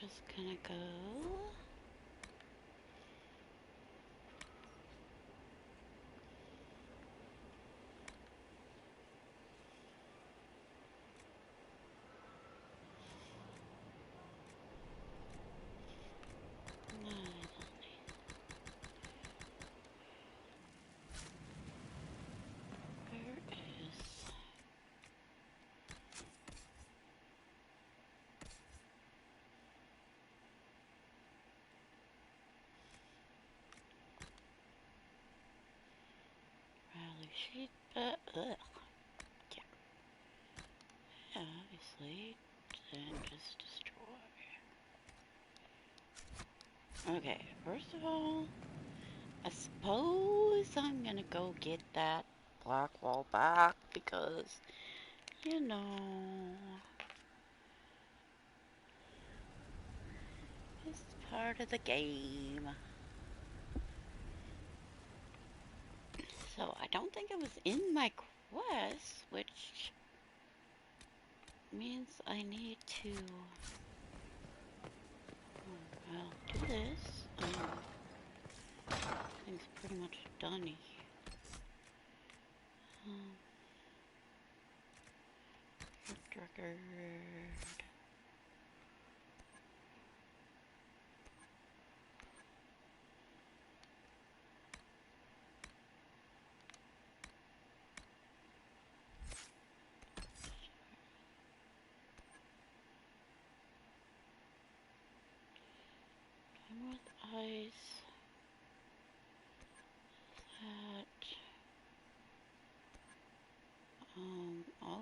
just gonna go. Rally sheet, but yeah, obviously, then just destroy. Okay, first of all, I suppose I'm gonna go get that black wall back because, you know, it's part of the game. So I don't think it was in my quest, which means I need to, well, do this. Thing's pretty much done here. Record. Time with ice. That. Oh. Oh.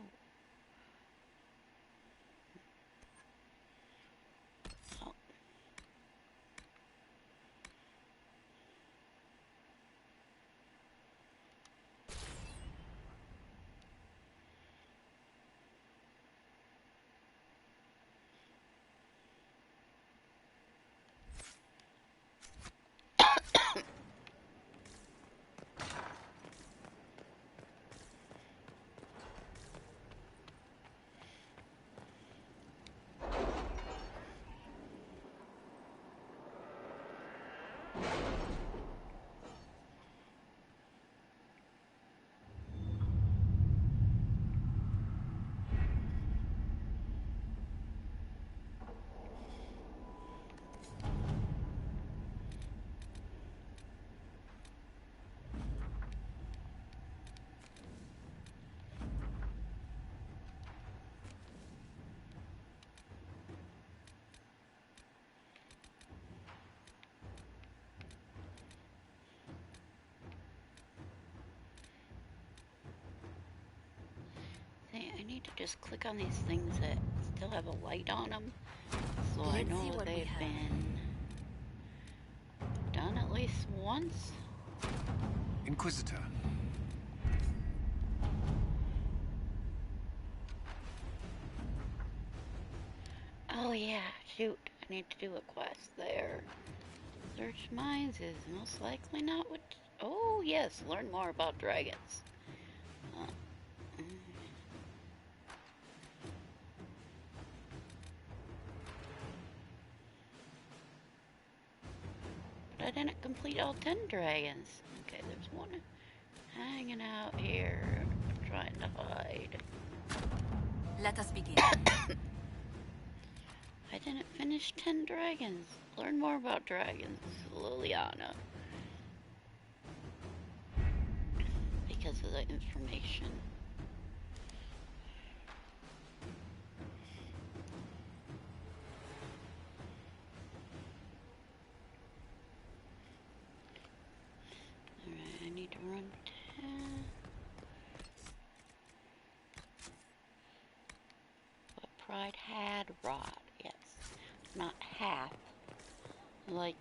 I need to just click on these things that still have a light on them, so I know they've been done at least once. Inquisitor. Oh yeah, shoot. I need to do a quest there. Search mines is most likely not what... Oh yes, learn more about dragons. But I didn't complete all 10 dragons. Okay, there's one hanging out here, trying to hide. Let us begin. I didn't finish 10 dragons. Learn more about dragons, Liliana. Because of the information. Alright, I need to run 10. What Pride had Wrought, yes. Not half. Like,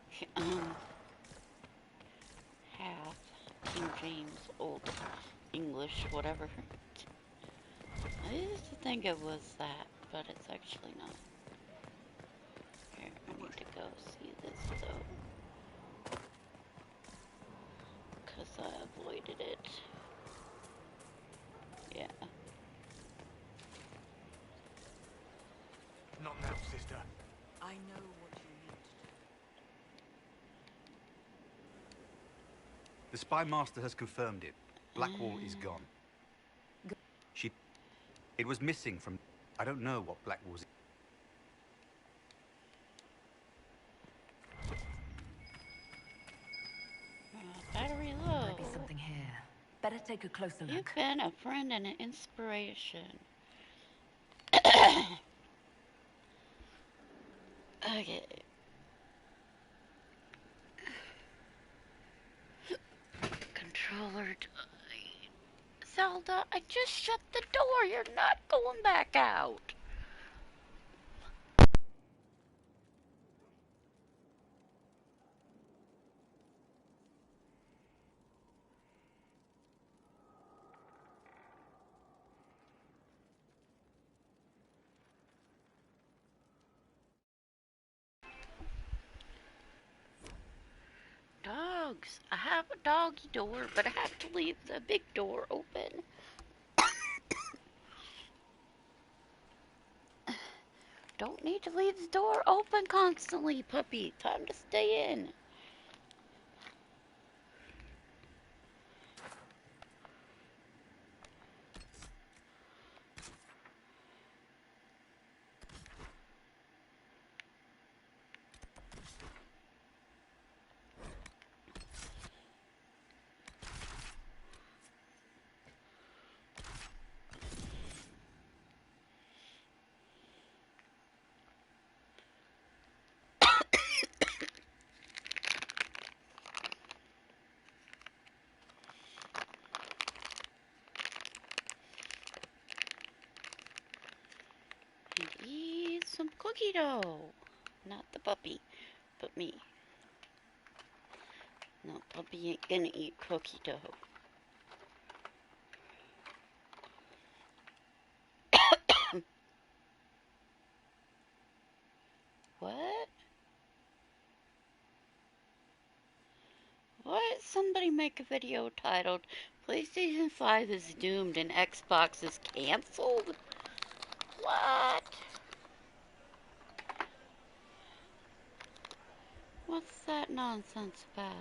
half King James Old English, whatever. I used to think it was that, but it's actually not. Here, I need to go see this though. Because I avoided it. Yeah. Not now, sister. I know what you need to do. The spy master has confirmed it. Blackwall is gone. It was missing from... I don't know what Blackwall's... Battery low. Might be something here. Better take a closer You've look. been a friend and an inspiration. Okay. Controller died. Zelda, I just shut the door. You're not going back out. Dogs. I have a doggy door, but I have to leave the big door open. Don't need to leave the door open constantly, puppy. Time to stay in. And eat some cookie dough. Not the puppy, but me. No, puppy ain't gonna eat cookie dough. What? What? Somebody make a video titled PlayStation 5 is doomed and Xbox is cancelled? What? What's that nonsense about?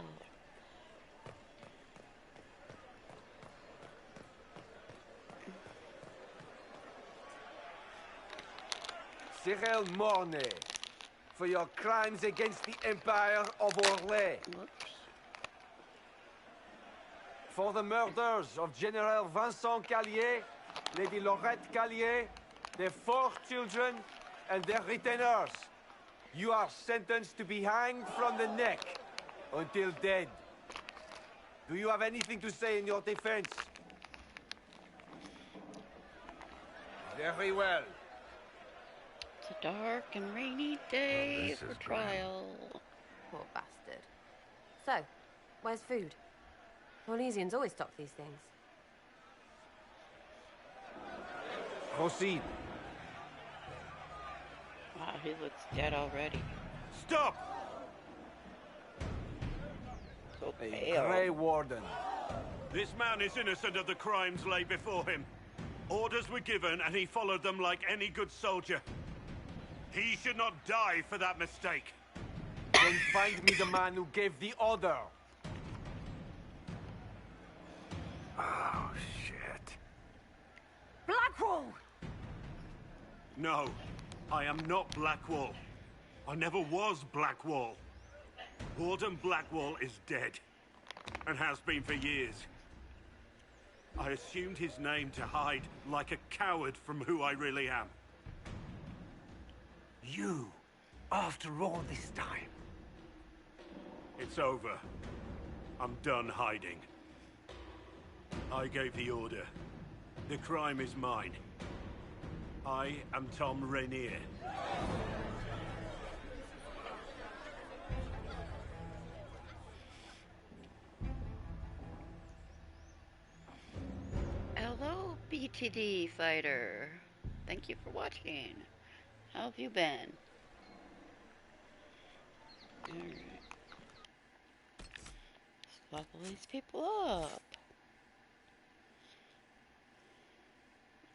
Cyril Mornay, for your crimes against the Empire of Orlais. Whoops. For the murders of General Vincent Callier, Lady Laurette Callier, their 4 children, and their retainers. You are sentenced to be hanged from the neck until dead. Do you have anything to say in your defense? Very well. It's a dark and rainy day for trial. Poor bastard. So, where's food? Orlesians always stock these things. Proceed. Wow, he looks dead already. Stop! So A pale. Grey Warden. This man is innocent of the crimes laid before him. Orders were given and he followed them like any good soldier. He should not die for that mistake. Then find me the man who gave the order. Oh, shit. Blackwall! No, I am not Blackwall. I never was Blackwall. Warden Blackwall is dead, and has been for years. I assumed his name to hide like a coward from who I really am. You, after all this time. It's over. I'm done hiding. I gave the order. The crime is mine. I am Tom Rainier. Hello, BTD fighter. Thank you for watching. How have you been? Alright. Let's level these people up.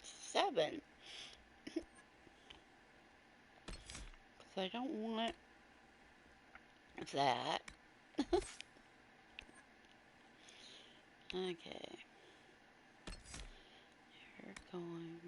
7. Because I don't want that. Okay. You're going.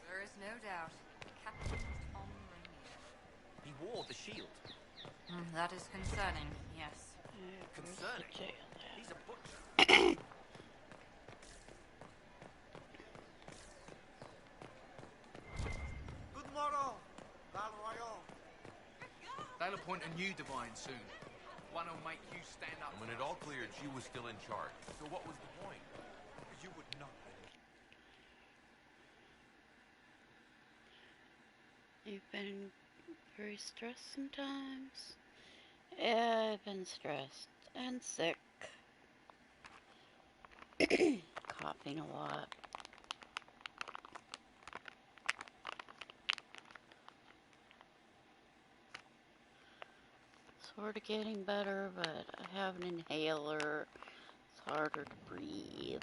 There is no doubt. The captain was on Rainier. He wore the shield. That is concerning, yes. Concerning? Where's the jail at? He's a butcher. Good morrow, Val Royal. They'll appoint a new divine soon. One who'll make you stand up. When it all cleared, she was still in charge. So what was the point? You would not. You've been very stressed sometimes. Yeah, I've been stressed and sick. Coughing a lot. Sort of getting better, but I have an inhaler. It's harder to breathe.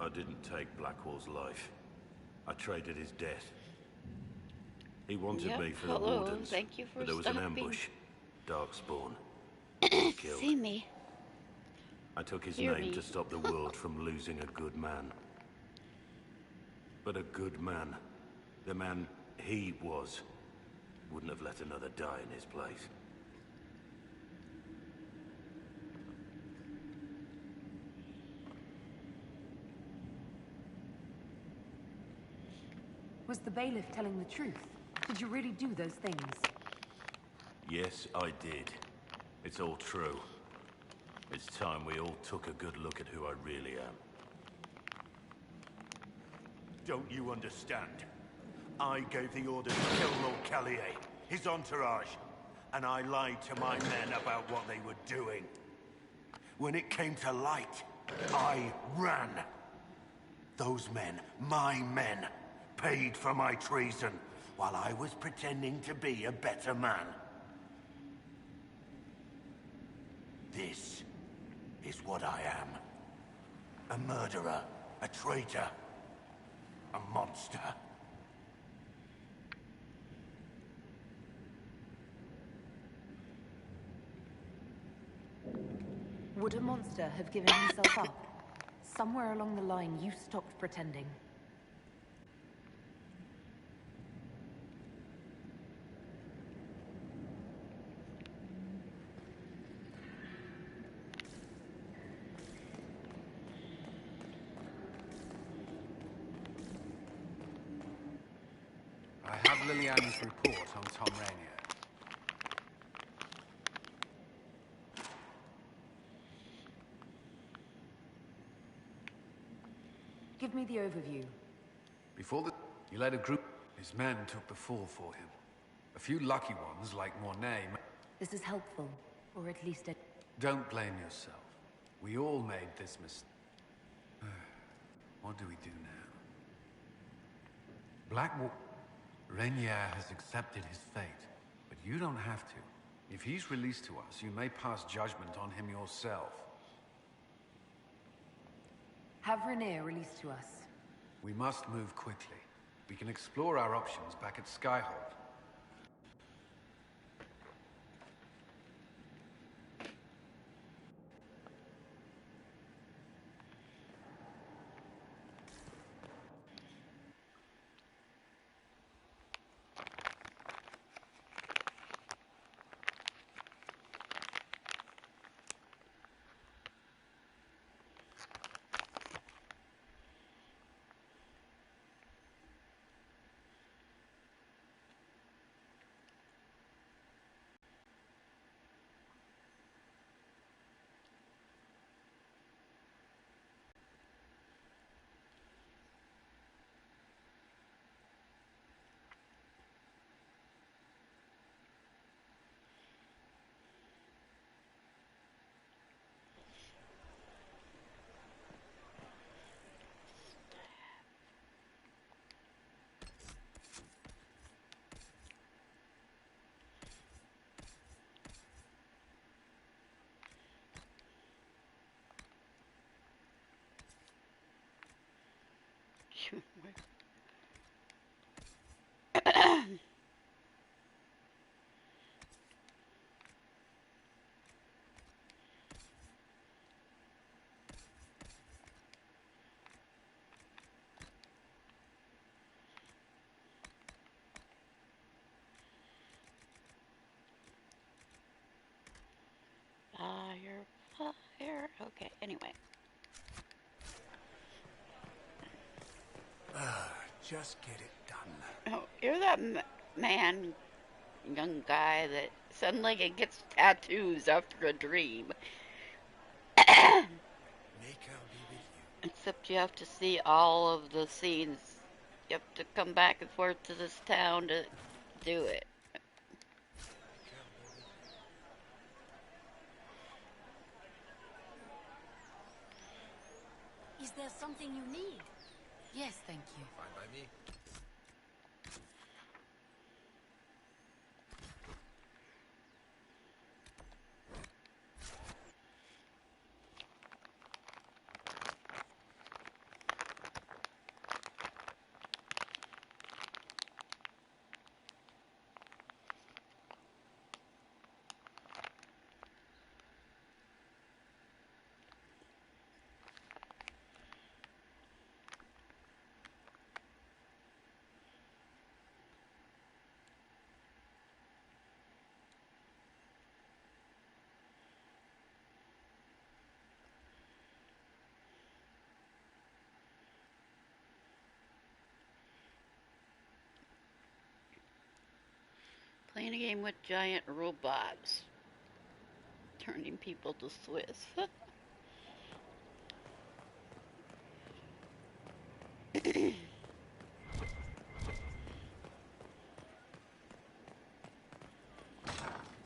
I didn't take Blackwall's life. I traded his death. He wanted Yep, me for the hello, Wardens, thank you for but there was an stopping. ambush. Darkspawn. I was killed. See me. I took his Hear name me. to stop the world from losing a good man. But a good man, the man he was, wouldn't have let another die in his place. Was the bailiff telling the truth? Did you really do those things? Yes, I did. It's all true. It's time we all took a good look at who I really am. Don't you understand? I gave the order to kill Lord Callier, his entourage, and I lied to my men about what they were doing. When it came to light, I ran. Those men, my men, paid for my treason, while I was pretending to be a better man. This is what I am. A murderer, a traitor, a monster. Would a monster have given himself up? Somewhere along the line, you stopped pretending. I have Liliana's report on Tom Rainier. Give me the overview. You led a group. His men took the fall for him. A few lucky ones, like Mornay. This is helpful, or at least a... Don't blame yourself. We all made this mistake. What do we do now? Blackwall... Rainier has accepted his fate, but you don't have to. If he's released to us, you may pass judgment on him yourself. Have Rainier released to us. We must move quickly. We can explore our options back at Skyhold. Fire, fire. Okay, anyway. Just get it done. Oh, you're that man, young guy that suddenly gets tattoos after a dream. May God be with you. Except you have to see all of the scenes. You have to come back and forth to this town to do it. Is there something you need? Yes, thank you. Fine by me. Playing a game with giant robots. Turning people to Swiss.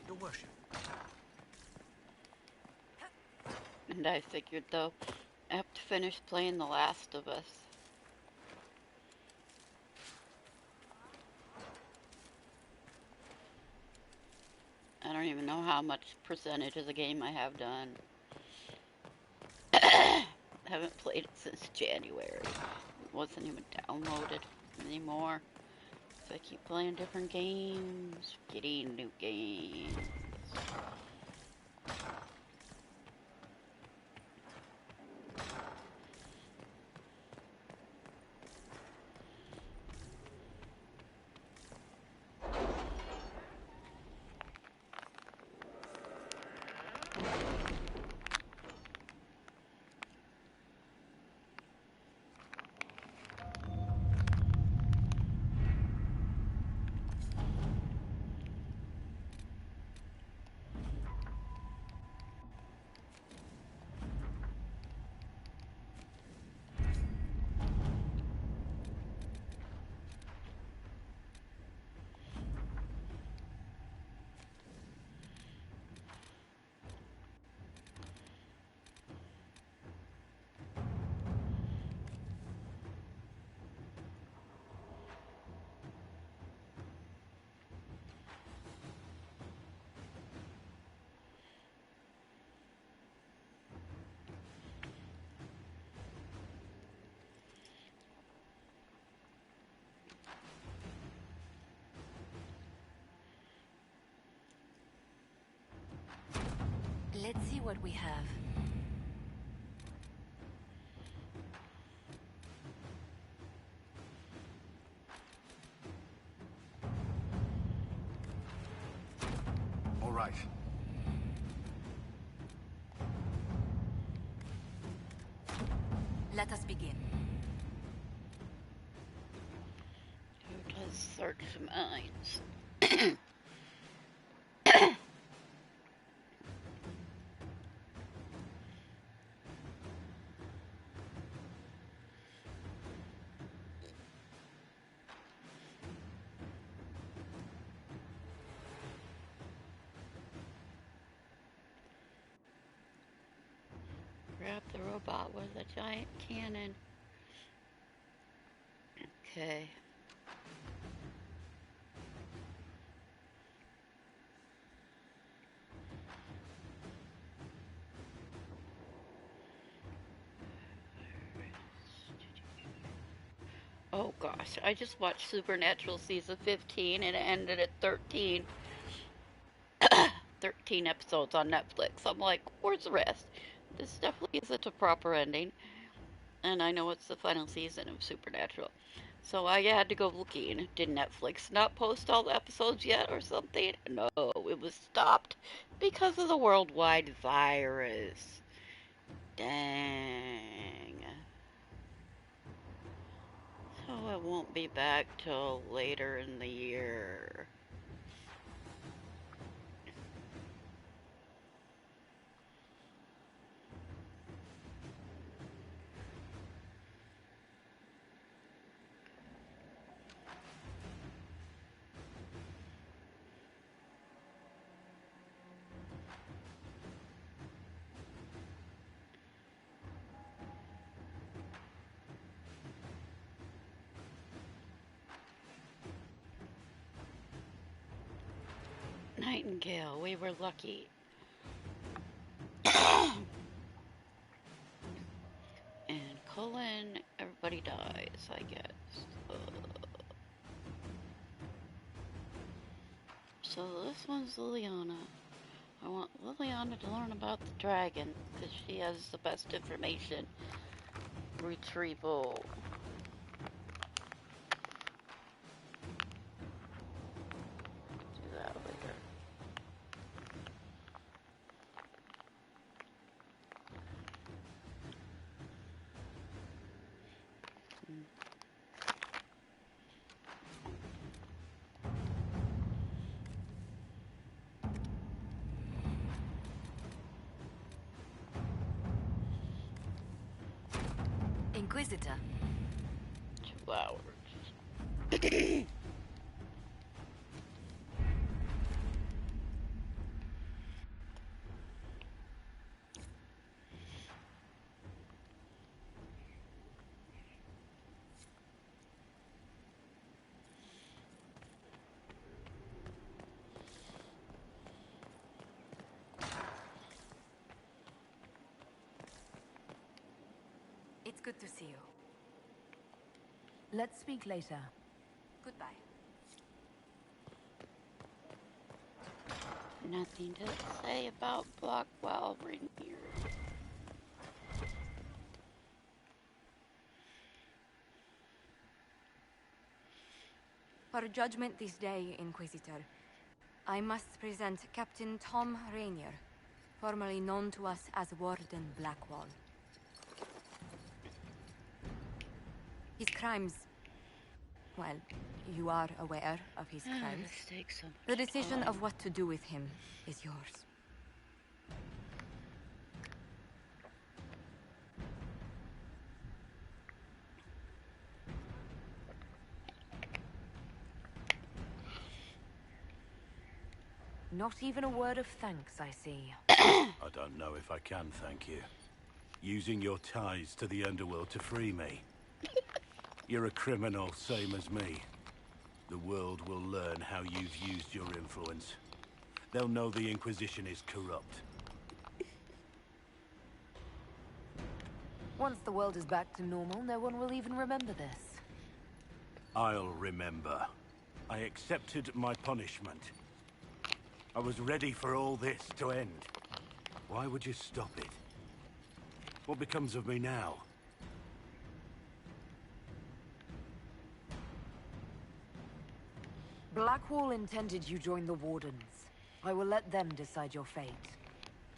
Your worship. And I figured, though, I have to finish playing The Last of Us. I don't even know how much percentage of the game I have done. Haven't played it since January. It wasn't even downloaded anymore. So I keep playing different games, getting new games. Let's see what we have. All right. Let us begin. Who does search mines? Grab the robot with a giant cannon. Okay. Oh gosh, I just watched Supernatural season 15 and it ended at 13. 13 episodes on Netflix. I'm like, where's the rest? This definitely isn't a proper ending. And I know it's the final season of Supernatural. So I had to go looking. Did Netflix not post all the episodes yet or something? No, it was stopped because of the worldwide virus. Dang. So it won't be back till later in the year. 'Nightingale, we were lucky. And Cullen, everybody dies, I guess. So this one's Liliana. I want Liliana to learn about the dragon, because she has the best information. Retrieval. Do that later. Inquisitor. 2 hours. It's good to see you. Let's speak later. Goodbye. Nothing to say about Blackwell Rainier. For judgment this day, Inquisitor, I must present Captain Tom Rainier, formerly known to us as Warden Blackwall. His crimes... well, you are aware of his crimes. This takes so much The decision time. of what to do with him is yours. Not even a word of thanks, I see. I don't know if I can thank you. Using your ties to the underworld to free me. You're a criminal, same as me. The world will learn how you've used your influence. They'll know the Inquisition is corrupt. Once the world is back to normal, no one will even remember this. I'll remember. I accepted my punishment. I was ready for all this to end. Why would you stop it? What becomes of me now? Blackwall intended you join the Wardens. I will let them decide your fate.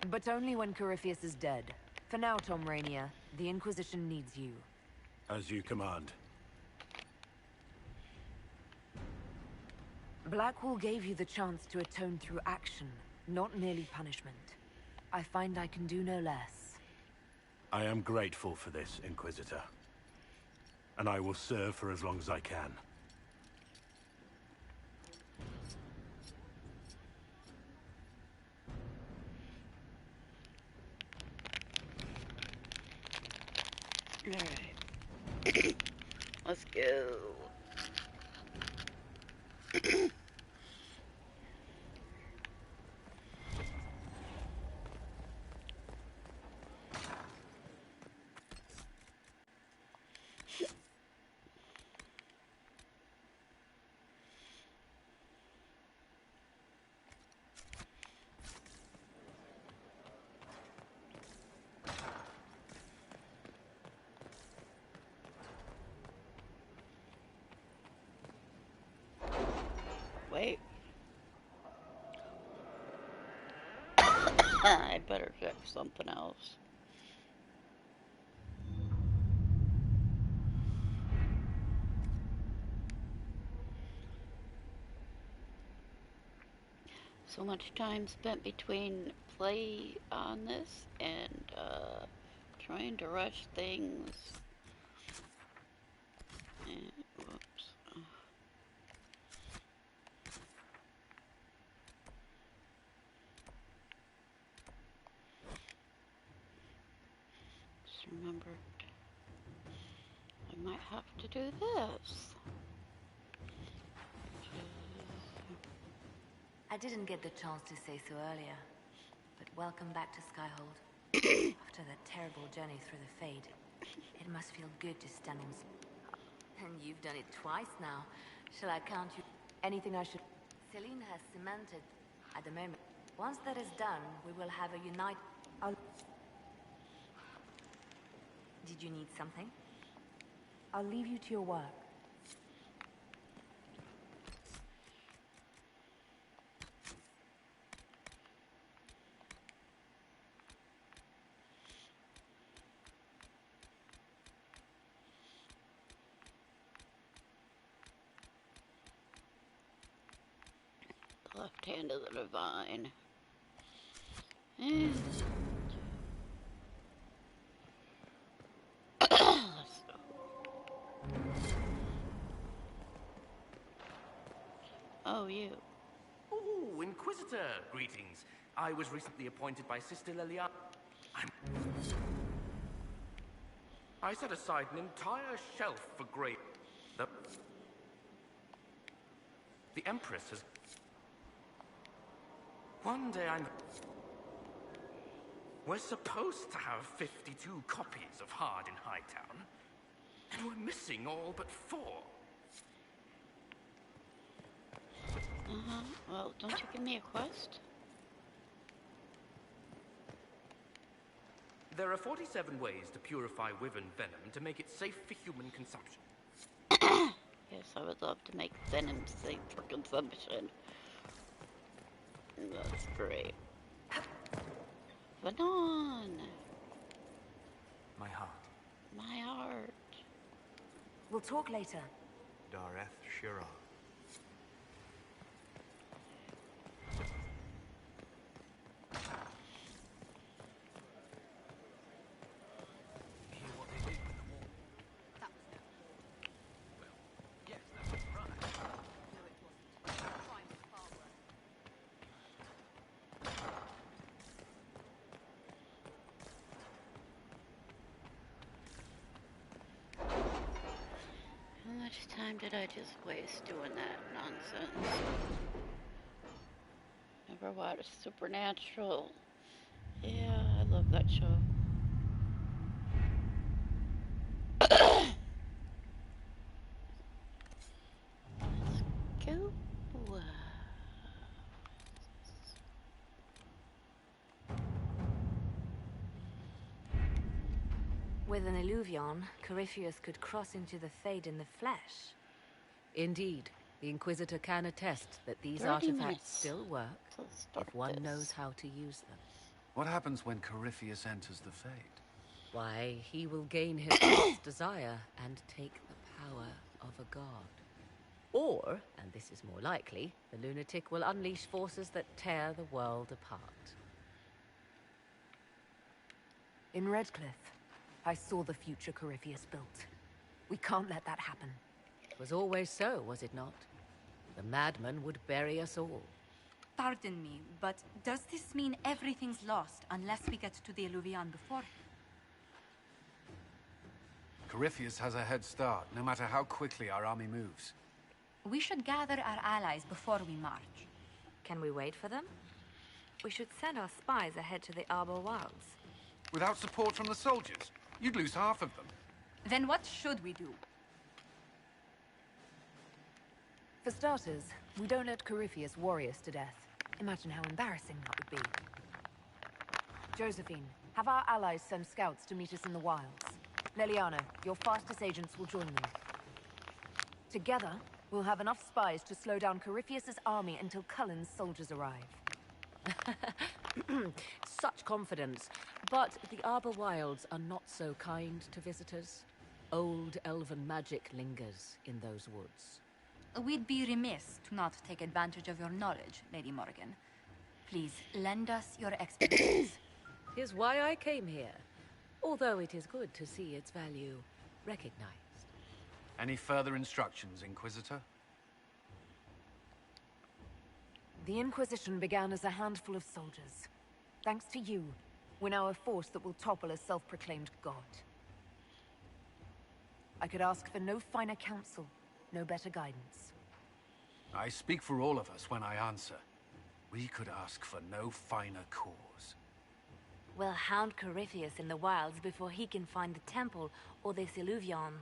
But only when Corypheus is dead. For now, Tom Rainier, the Inquisition needs you. As you command. Blackwall gave you the chance to atone through action, not merely punishment. I find I can do no less. I am grateful for this, Inquisitor. And I will serve for as long as I can. Alright. Let's go. Wait. I better check something else. So much time spent between play on this and trying to rush things. And, whoops. Just remembered I might have to do this. I didn't get the chance to say so earlier, but welcome back to Skyhold. After that terrible journey through the Fade, it must feel good to stand in... And you've done it twice now. Shall I count you? Anything I should... Celine has cemented at the moment. Once that is done, we will have a unite... Did you need something? I'll leave you to your work. The left hand of the divine. And let's go. Oh, you. Oh, Inquisitor, greetings. I was recently appointed by Sister Liliana. I set aside an entire shelf for grave. The Empress has... One day we're supposed to have 52 copies of Hard in Hightown, and we're missing all but 4. Well, don't you give me a quest? There are 47 ways to purify wyvern venom to make it safe for human consumption. Yes, I would love to make venom safe for consumption. That's great. Vanon! My heart. My heart. We'll talk later. Dareth Shira. How much time did I just waste doing that nonsense? Never watched Supernatural. Yeah, I love that show. Let's go. With an Illuvion, Corypheus could cross into the Fade in the flesh. Indeed, the Inquisitor can attest that these 30 artifacts minutes still work to start if one this. knows how to use them. What happens when Corypheus enters the Fade? Why, he will gain his heart's desire and take the power of a god. Or, and this is more likely, the lunatic will unleash forces that tear the world apart. In Redcliffe, I saw the future Corypheus built. We can't let that happen. It was always so, was it not? The madman would bury us all. Pardon me, but does this mean everything's lost unless we get to the Illuvian before? Corypheus has a head start, no matter how quickly our army moves. We should gather our allies before we march. Can we wait for them? We should send our spies ahead to the Arbor Wilds. Without support from the soldiers, you'd lose half of them. Then what should we do? For starters, we don't let Corypheus worry us to death. Imagine how embarrassing that would be. Josephine, have our allies send scouts to meet us in the wilds. Leliana, your fastest agents will join them. Together, we'll have enough spies to slow down Corypheus's army until Cullen's soldiers arrive. Such confidence. But the Arbor Wilds are not so kind to visitors. Old elven magic lingers in those woods. We'd be remiss to not take advantage of your knowledge, Lady Morgan. Please, lend us your expertise. Here's why I came here. Although it is good to see its value recognized. Any further instructions, Inquisitor? The Inquisition began as a handful of soldiers. Thanks to you, we're now a force that will topple a self-proclaimed god. I could ask for no finer counsel, no better guidance. I speak for all of us when I answer. We could ask for no finer cause. We'll hound Corypheus in the wilds before he can find the temple or this Illuvion.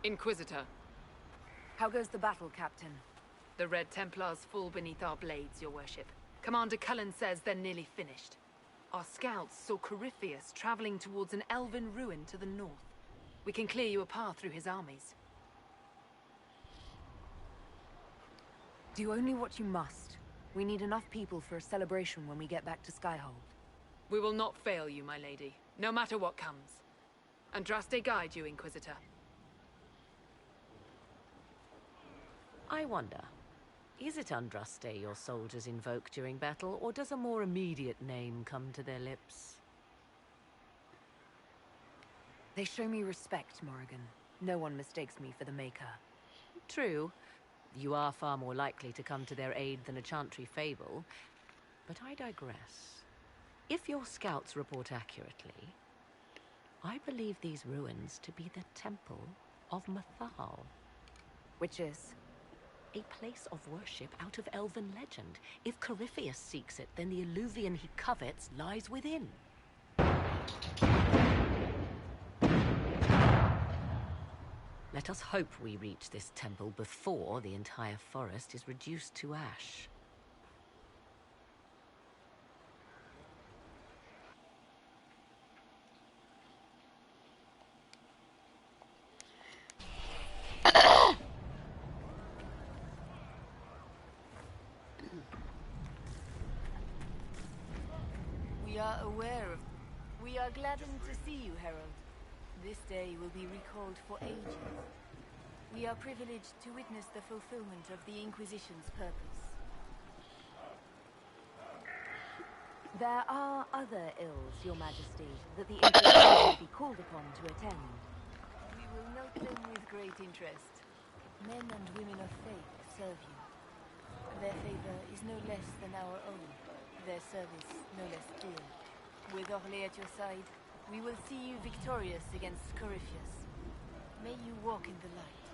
Inquisitor. How goes the battle, Captain? The Red Templars fall beneath our blades, your worship. Commander Cullen says they're nearly finished. Our scouts saw Corypheus traveling towards an elven ruin to the north. We can clear you a path through his armies. Do only what you must. We need enough people for a celebration when we get back to Skyhold. We will not fail you, my lady, no matter what comes. Andraste guide you, Inquisitor. I wonder, is it Andraste your soldiers invoke during battle, or does a more immediate name come to their lips? They show me respect, Morrigan. No one mistakes me for the Maker. True. You are far more likely to come to their aid than a chantry fable. But I digress. If your scouts report accurately, I believe these ruins to be the Temple of Mathal. Which is? A place of worship out of elven legend. If Corypheus seeks it, then the alluvion he covets lies within. Let us hope we reach this temple before the entire forest is reduced to ash. We are gladdened to see you, Herald. This day will be recalled for ages. We are privileged to witness the fulfillment of the Inquisition's purpose. There are other ills, Your Majesty, that the Inquisition will be called upon to attend. We will note them with great interest. Men and women of faith serve you. Their favor is no less than our own. Their service no less dear. With Orlais at your side, we will see you victorious against Corypheus. May you walk in the light.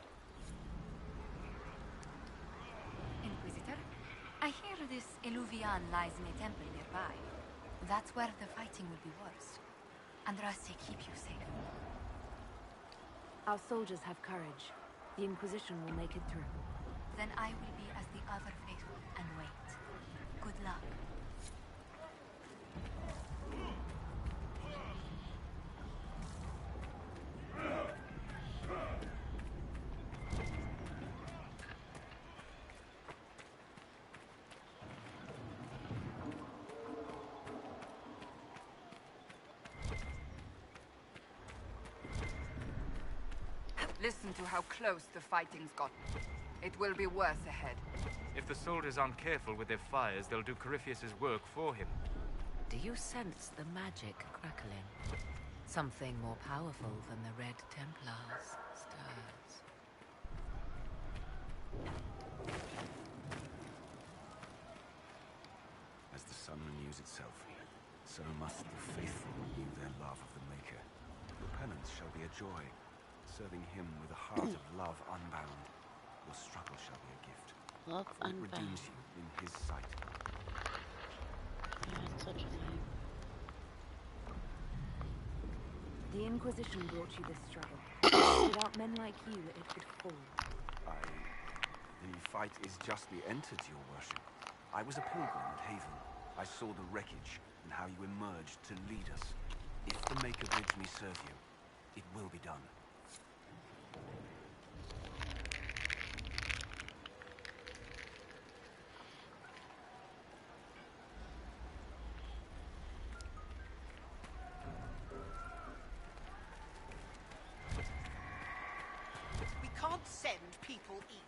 Inquisitor, I hear this Illuvian lies in a temple nearby. That's where the fighting will be worst. Andraste keep you safe. Our soldiers have courage. The Inquisition will make it through. Then I will be as the other faithful and wait. Good luck. Listen to how close the fighting's gotten. It will be worse ahead. If the soldiers aren't careful with their fires, they'll do Corypheus's work for him. Do you sense the magic crackling? Something more powerful than the Red Templars stirs. As the sun renews itself, so must the faithful renew their love of the Maker. Your penance shall be a joy. Serving him with a heart of love unbound, your struggle shall be a gift. Love For it unbound. redeems you in his sight. Yeah, it's such a thing. The Inquisition brought you this struggle. Without men like you, it would fall. The fight is justly entered, your worship. I was a pilgrim at Haven. I saw the wreckage and how you emerged to lead us. If the Maker bids me serve you, it will be done. We can't send people east.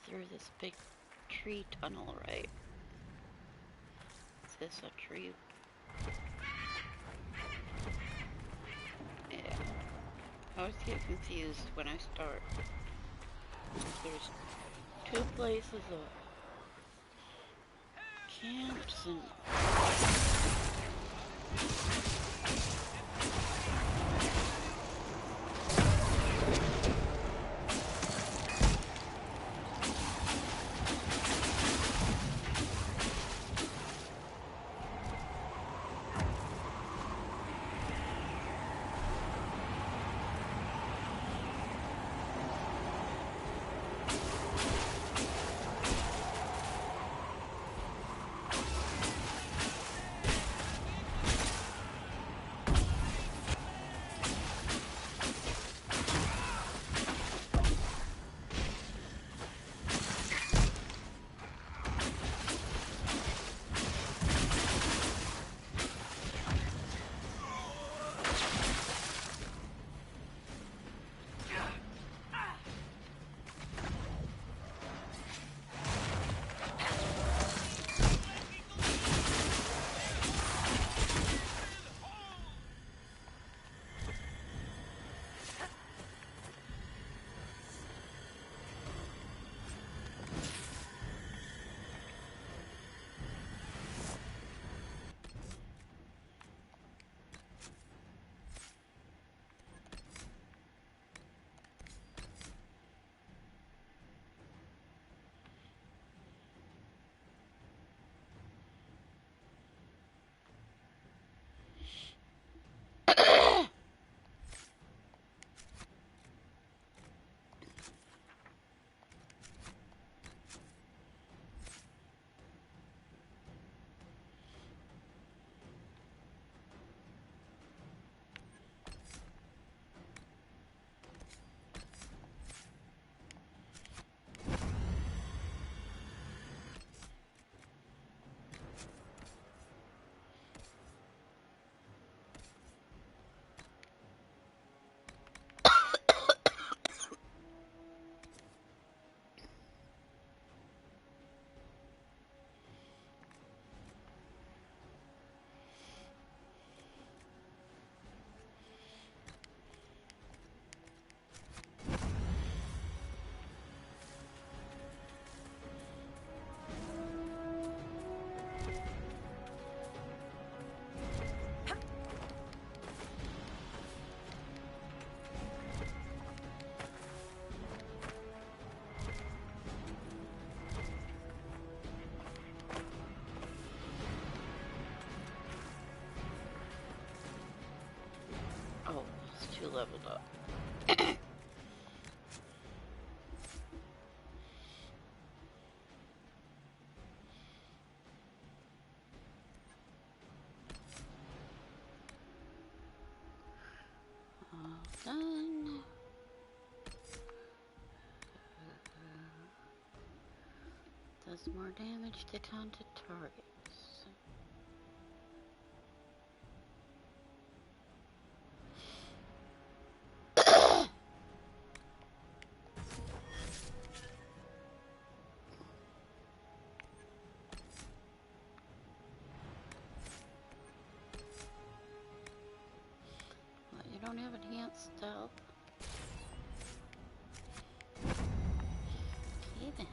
Through this big tree tunnel, right? Is this a tree? Yeah. I always get confused when I start. There's two places of camps and... Oh, it's too leveled up. All done. Does more damage to taunted targets. Well, you don't have enhanced stealth. Okay then.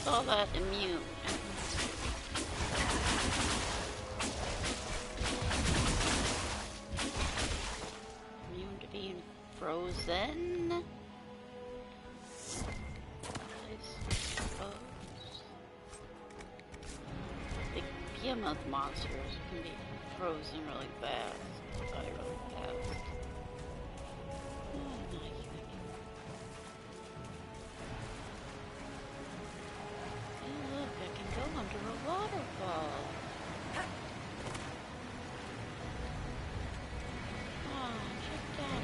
call that immune? Immune to being frozen? I suppose. The Emotes monsters can be frozen really fast. Die really fast. Oh, nice. Look, I can go under a waterfall. Oh, check that out.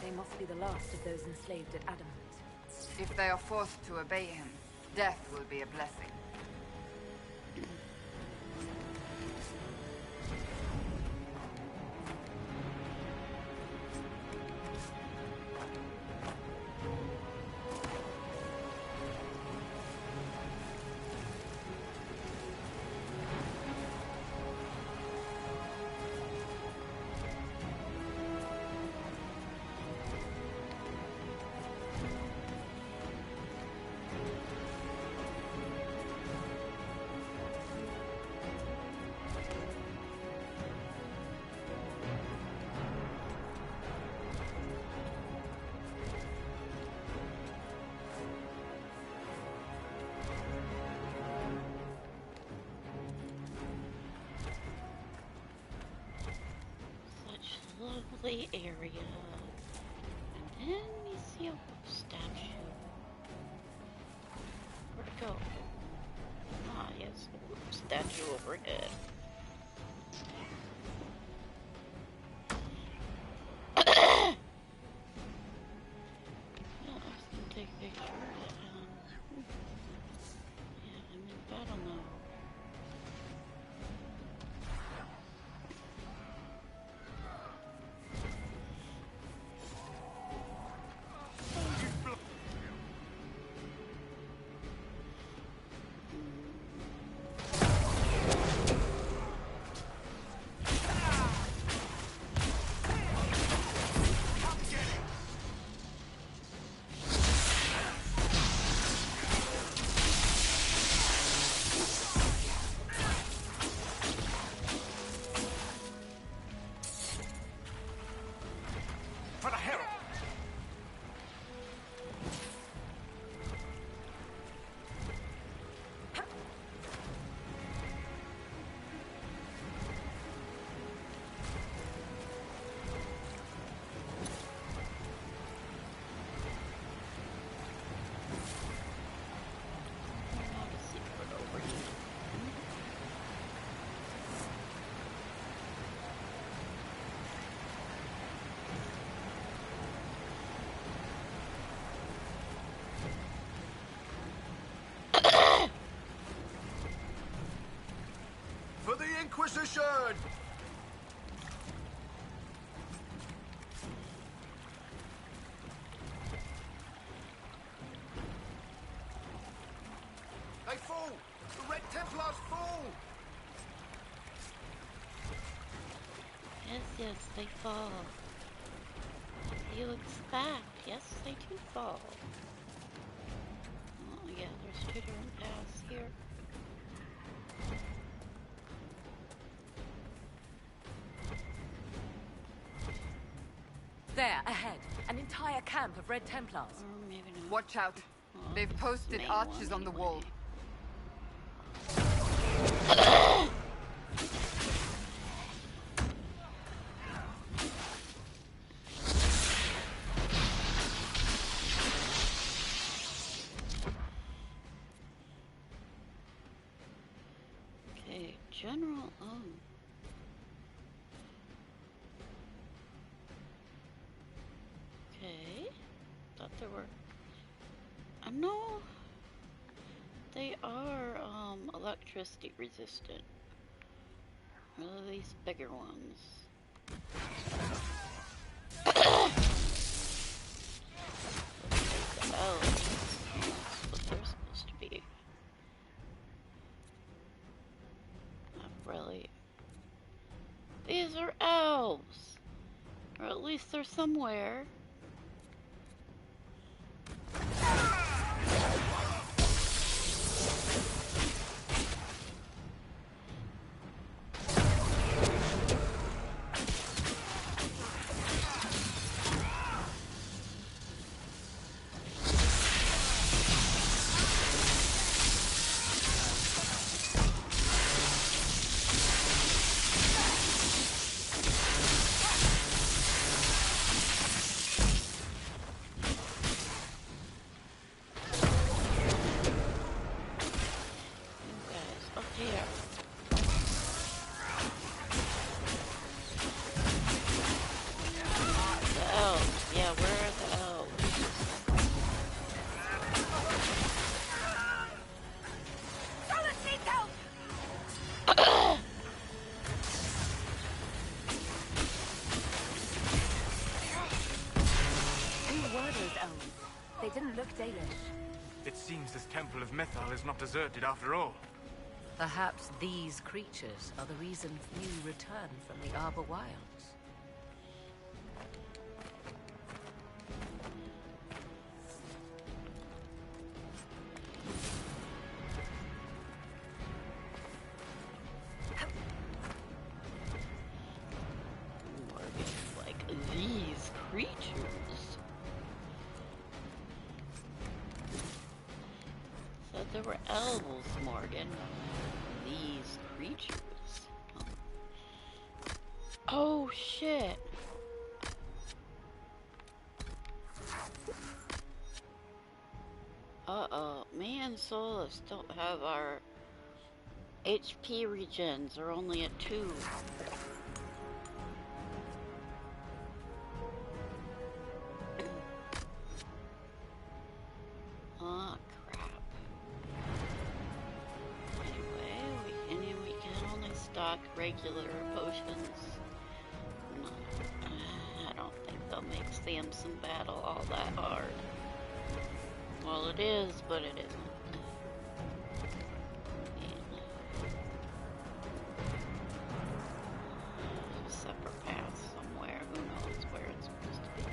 They must be the last of those enslaved at Adamant. If they are forced to obey him, death will be a blessing. Lovely area. And then we see a statue. Where'd it go? Ah, yes, statue overhead. Yeah, I was gonna take pictures. Yeah, I'm in battle now. For the Inquisition! They fall! The Red Templars fall! Yes, yes, they fall. You expect. Yes, they do fall. Oh, yeah, there's 2 different paths here. There, ahead. An entire camp of Red Templars. Or maybe not. Watch out. Well, They've posted main archers one on the anyway. wall. Okay, general. Oh. Okay. Thought there were. I know they are electricity resistant. Well, these bigger ones. Oh, that's what they're supposed to be. Not really. These are elves! Or at least they're somewhere. They didn't look Dalish. It seems this temple of Mythal is not deserted after all. Perhaps these creatures are the reason few return from the Arbor Wilds. Like these creatures. Said there were elves, Morgan. These creatures. Oh shit. Uh-oh. Me and Solas don't have our HP regens. Are only at 2. Oh crap. Anyway, we can only stock regular potions. No, I don't think they'll make Samson battle all that hard. Well, it is, but it isn't. Separate paths somewhere. Who knows where it's supposed to be.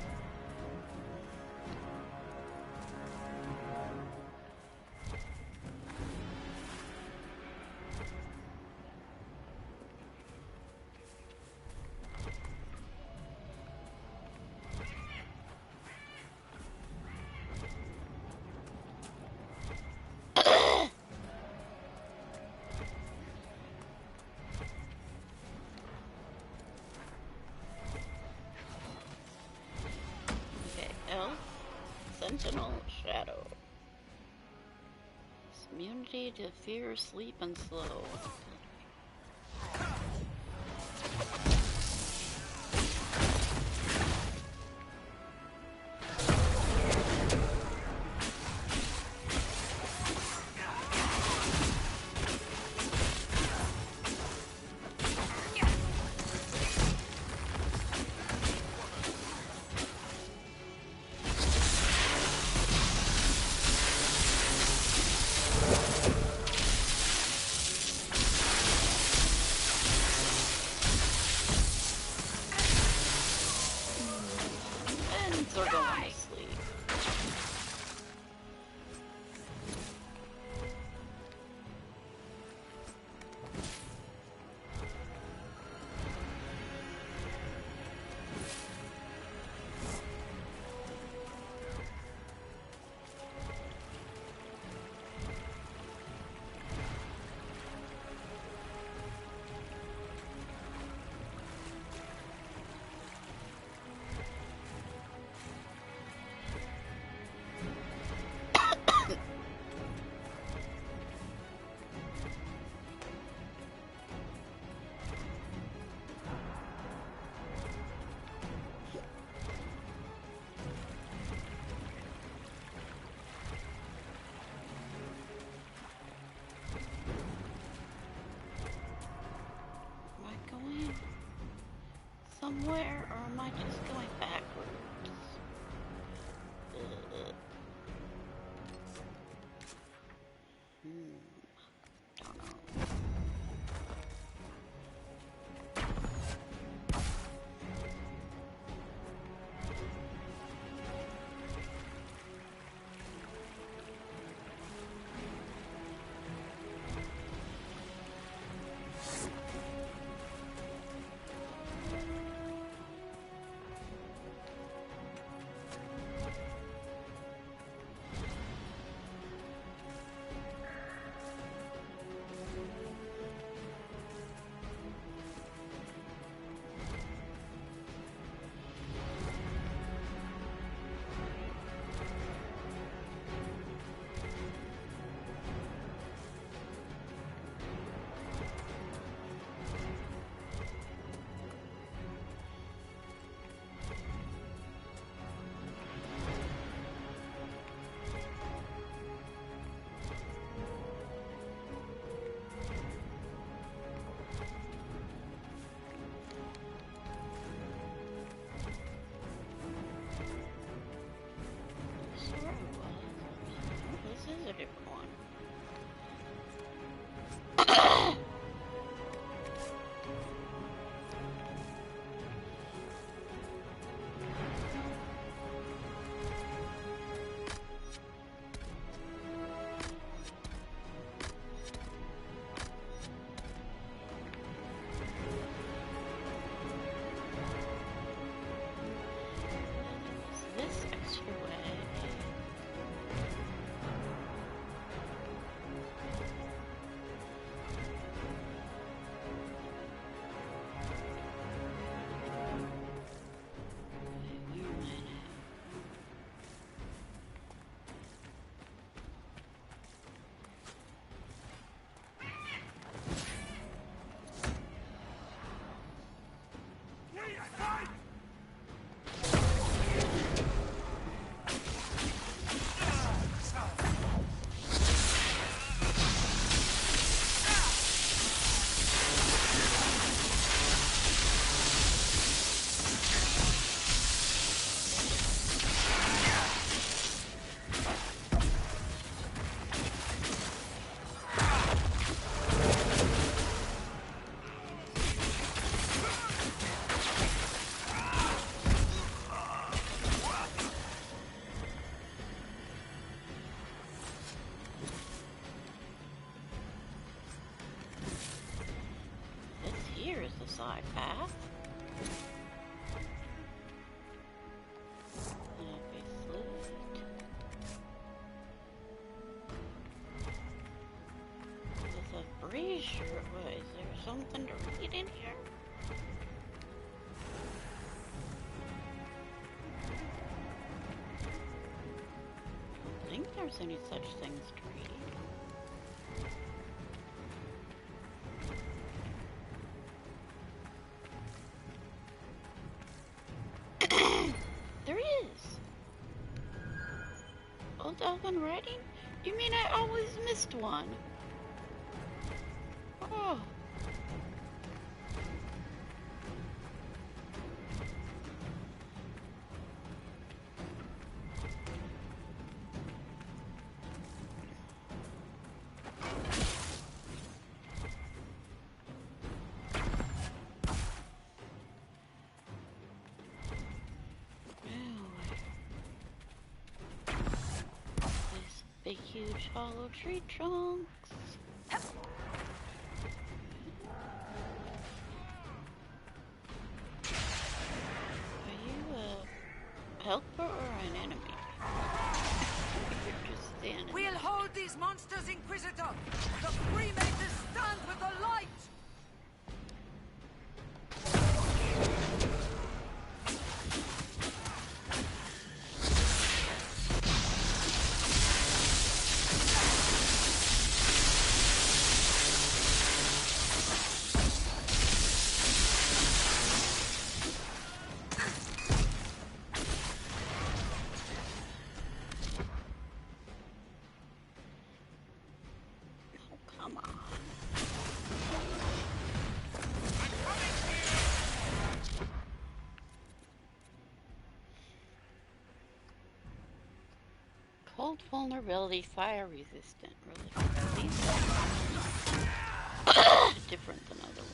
Sentinel Shadow. Immunity to fear, sleep, and slow. friends are going to sleep. Somewhere, or am I just going backwards? Don't know. This is a different one. This extra way. Side path. With a brazier, what, is there something to read in here? I don't think there's any such things to read. There is. Old Elven writing? You mean I always missed one? Oh. huge hollow tree trunks. Are you a helper or an enemy? You're just standing. We'll hold these monsters, Inquisitor! The Freemasons stand with the light! Cold vulnerability, fire resistant. Really? Different than other ones.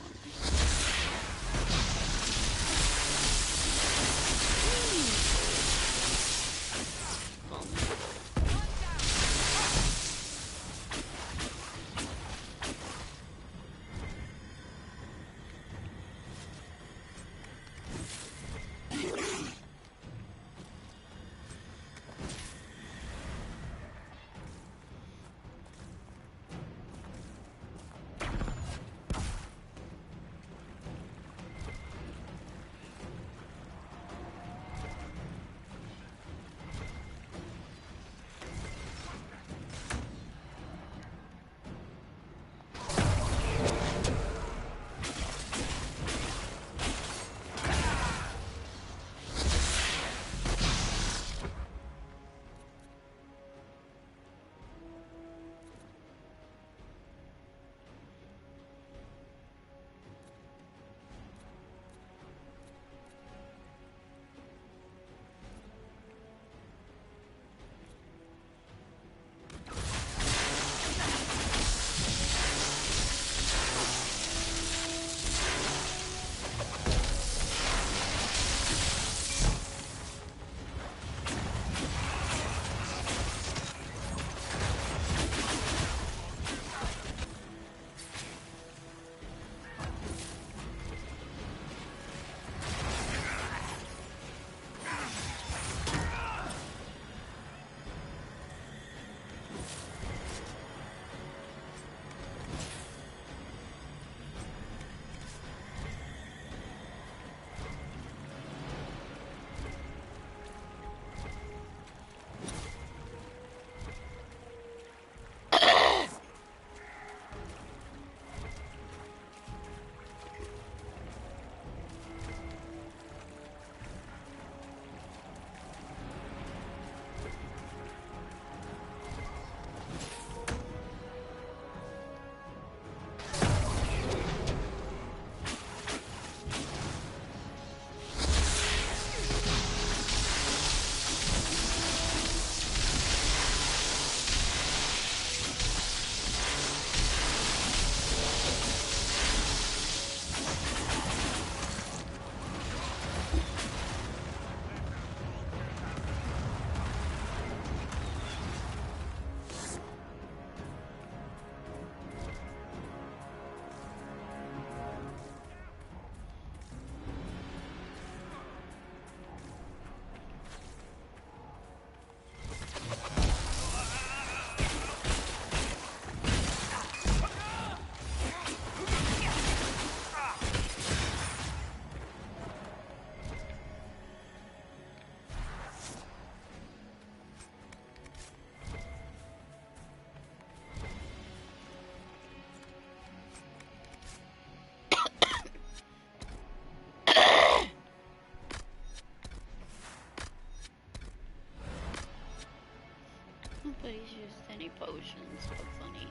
Nobody's used any potions, but funny.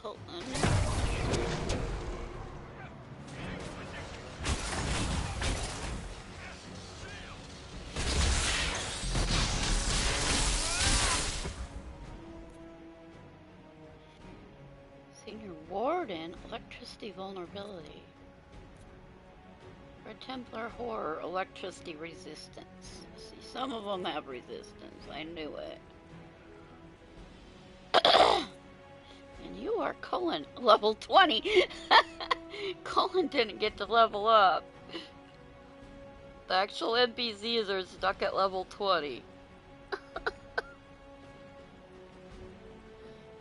Cullen. Senior Warden, electricity vulnerability. Red Templar horror, electricity resistance. See, some of them have resistance. I knew it. And you are Cullen, level 20. Cullen didn't get to level up. The actual NPCs are stuck at level 20.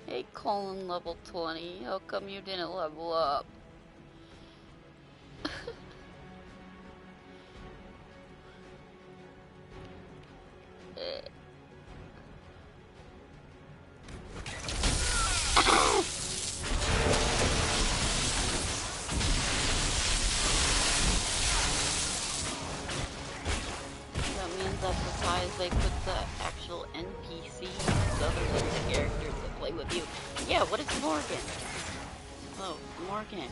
Hey, Cullen, level 20. How come you didn't level up? They put the actual NPCs other than the characters that play with you. Yeah, what is Morgan? Oh, Morgan.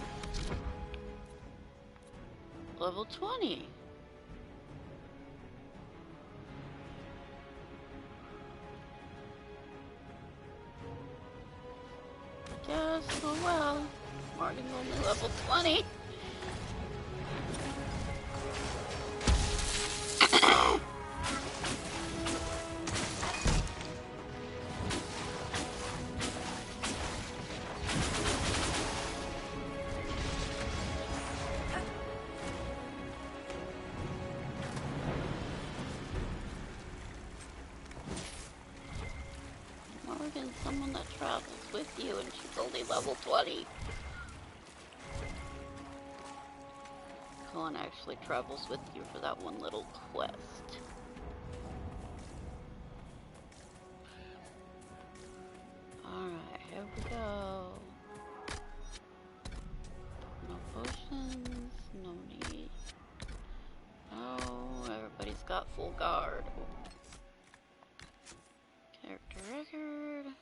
Level 20. Yes, oh well. Morgan's only level 20. Someone that travels with you and she's only level 20. Cullen actually travels with you for that one little quest. Alright, here we go. No potions, no need. Oh, everybody's got full guard. Character record.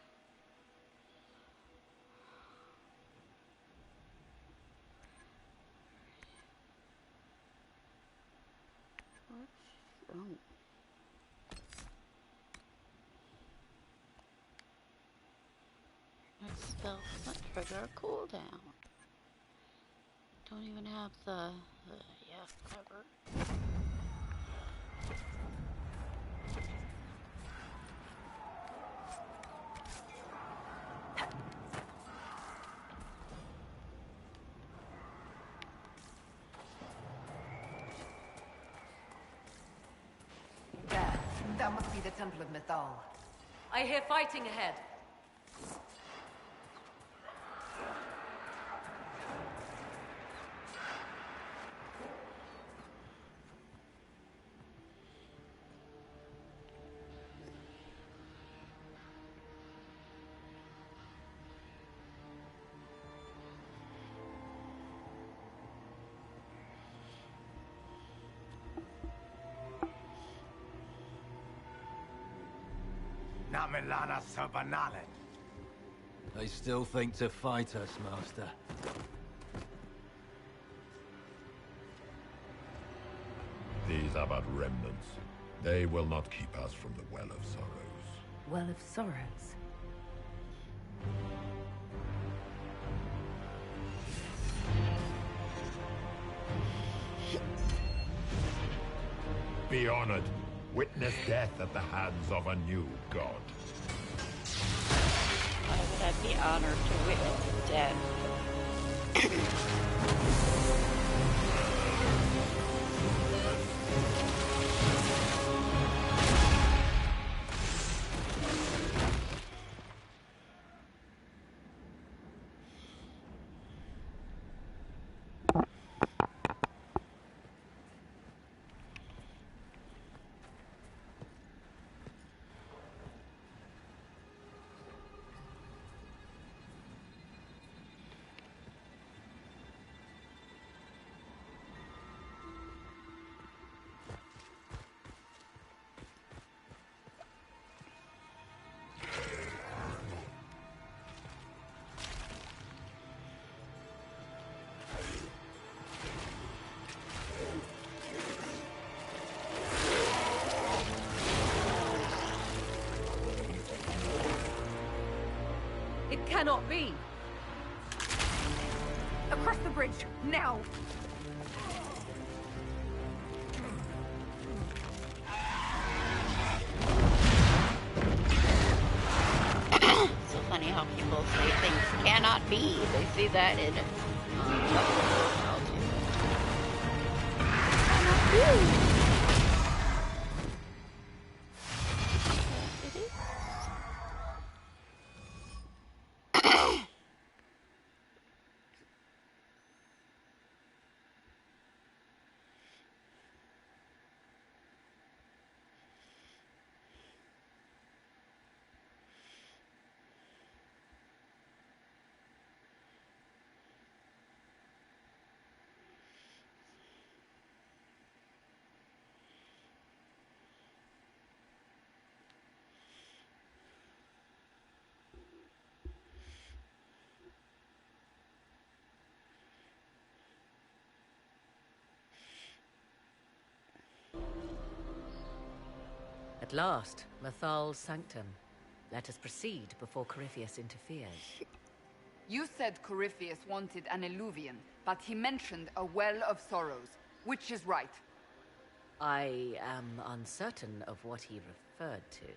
Oh. Next spell doesn't trigger a cooldown. Don't even have the yeah, whatever. There. That must be the Temple of Mythal. I hear fighting ahead. Namilana Sabanale. They still think to fight us, Master. These are but remnants. They will not keep us from the Well of Sorrows. Well of Sorrows. Be honored. Witness death at the hands of a new god. Why would I be honored to witness death? It cannot be! Across the bridge, now! So funny how people say things cannot be. They see that in it. Cannot be. At last, Mathal's sanctum. Let us proceed before Corypheus interferes. You said Corypheus wanted an Eluvian, but he mentioned a well of sorrows. Which is right? I am uncertain of what he referred to.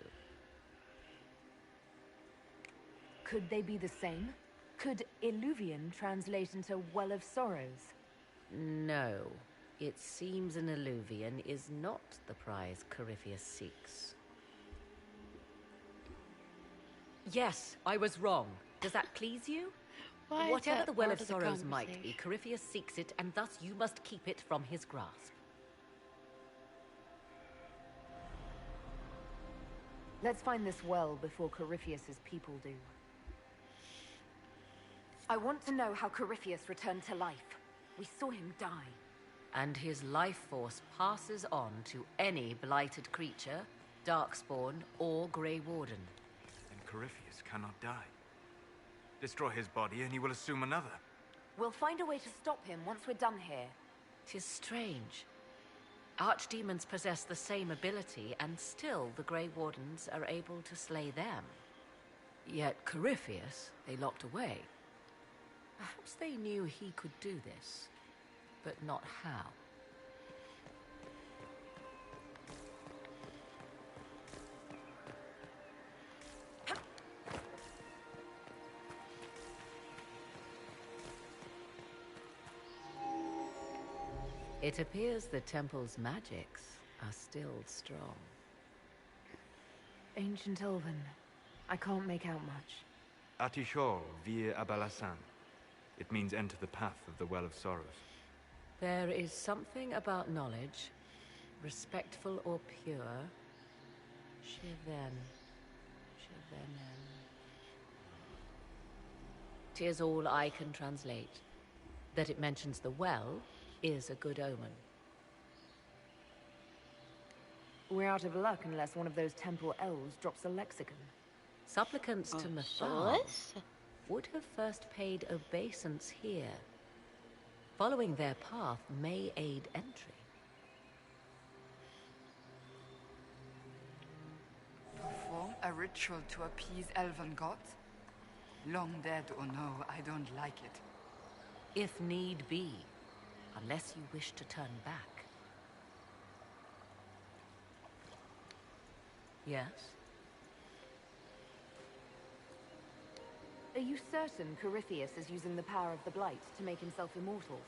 Could they be the same? Could Eluvian translate into Well of Sorrows? No. It seems an Eluvian is not the prize Corypheus seeks. Yes, I was wrong. Does that please you? Whatever the Well of Sorrows might be, Corypheus seeks it, and thus you must keep it from his grasp. Let's find this well before Corypheus's people do. I want to know how Corypheus returned to life. We saw him die. And his life force passes on to any blighted creature, darkspawn, or Grey Warden. And Corypheus cannot die. Destroy his body and he will assume another. We'll find a way to stop him once we're done here. 'Tis strange. Archdemons possess the same ability, and still the Grey Wardens are able to slay them. Yet Corypheus they locked away. Perhaps they knew he could do this, but not how. It appears the temple's magics are still strong. Ancient Elven. I can't make out much. Atishor vir Abalasan. It means enter the path of the Well of Sorrows. There is something about knowledge, respectful or pure. Shiven. Shivenen. 'Tis all I can translate. That it mentions the well is a good omen. We're out of luck unless one of those temple elves drops a lexicon. Supplicants to Mathal would have first paid obeisance here. Following their path may aid entry. Perform a ritual to appease elven gods? Long dead or no, I don't like it. If need be, unless you wish to turn back. Yes? Are you certain Corypheus is using the power of the Blight to make himself immortal?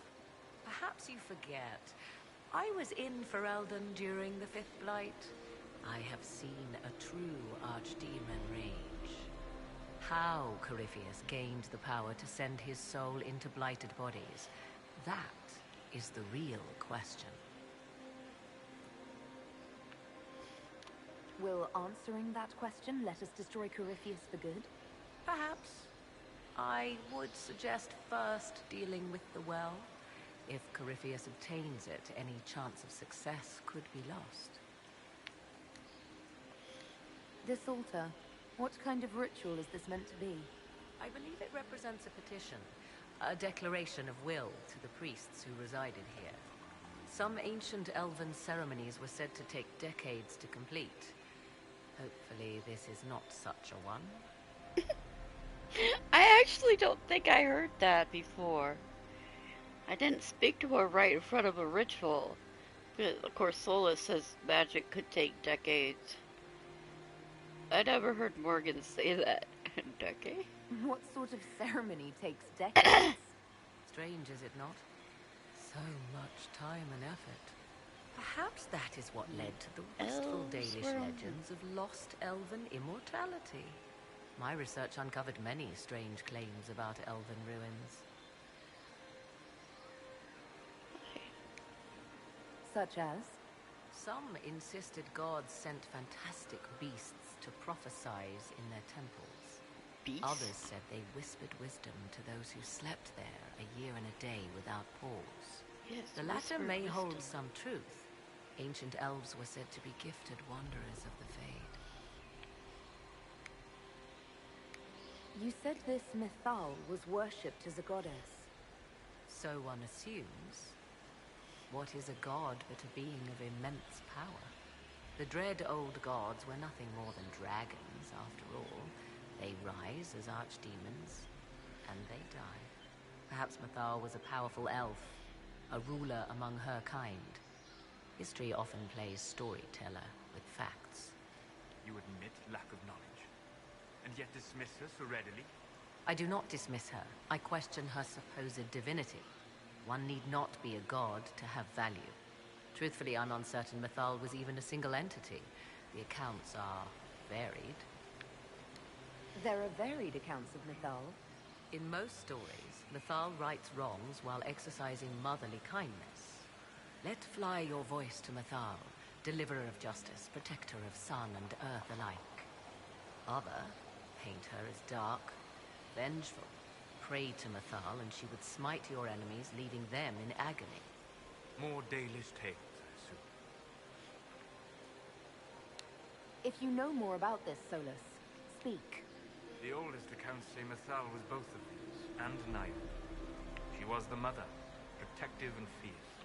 Perhaps you forget. I was in Ferelden during the Fifth Blight. I have seen a true archdemon rage. How Corypheus gained the power to send his soul into blighted bodies, that is the real question. Will answering that question let us destroy Corypheus for good? Perhaps. I would suggest first dealing with the well. If Corypheus obtains it, any chance of success could be lost. This altar, what kind of ritual is this meant to be? I believe it represents a petition, a declaration of will to the priests who resided here. Some ancient elven ceremonies were said to take decades to complete. Hopefully this is not such a one. actually don't think I heard that before. I didn't speak to her right in front of a ritual. But of course, Solas says magic could take decades. I never heard Morgan say that. Decade? What sort of ceremony takes decades? Strange, is it not? So much time and effort. Perhaps that is what led to the wistful Dalish legends of lost elven immortality. My research uncovered many strange claims about elven ruins. Such as? Some insisted gods sent fantastic beasts to prophesize in their temples. Beasts? Others said they whispered wisdom to those who slept there a year and a day without pause. Yes, the latter may wisdom. hold some truth. Ancient elves were said to be gifted wanderers of the Fade. You said this Mythal was worshipped as a goddess. So one assumes. What is a god but a being of immense power? The dread old gods were nothing more than dragons, after all. They rise as archdemons, and they die. Perhaps Mythal was a powerful elf, a ruler among her kind. History often plays storyteller with facts. You admit lack of knowledge, and yet dismiss her so readily? I do not dismiss her. I question her supposed divinity. One need not be a god to have value. Truthfully, I'm uncertain Mythal was even a single entity. The accounts are varied. There are varied accounts of Mythal. In most stories, Mythal rights wrongs while exercising motherly kindness. Let fly your voice to Mythal, deliverer of justice, protector of sun and earth alike. Other paint her as dark, vengeful. Pray to Mythal and she would smite your enemies, leaving them in agony. More Dalish tales, I assume. If you know more about this, Solas, speak. The oldest accounts say Mythal was both of these, and neither. She was the mother, protective and fierce.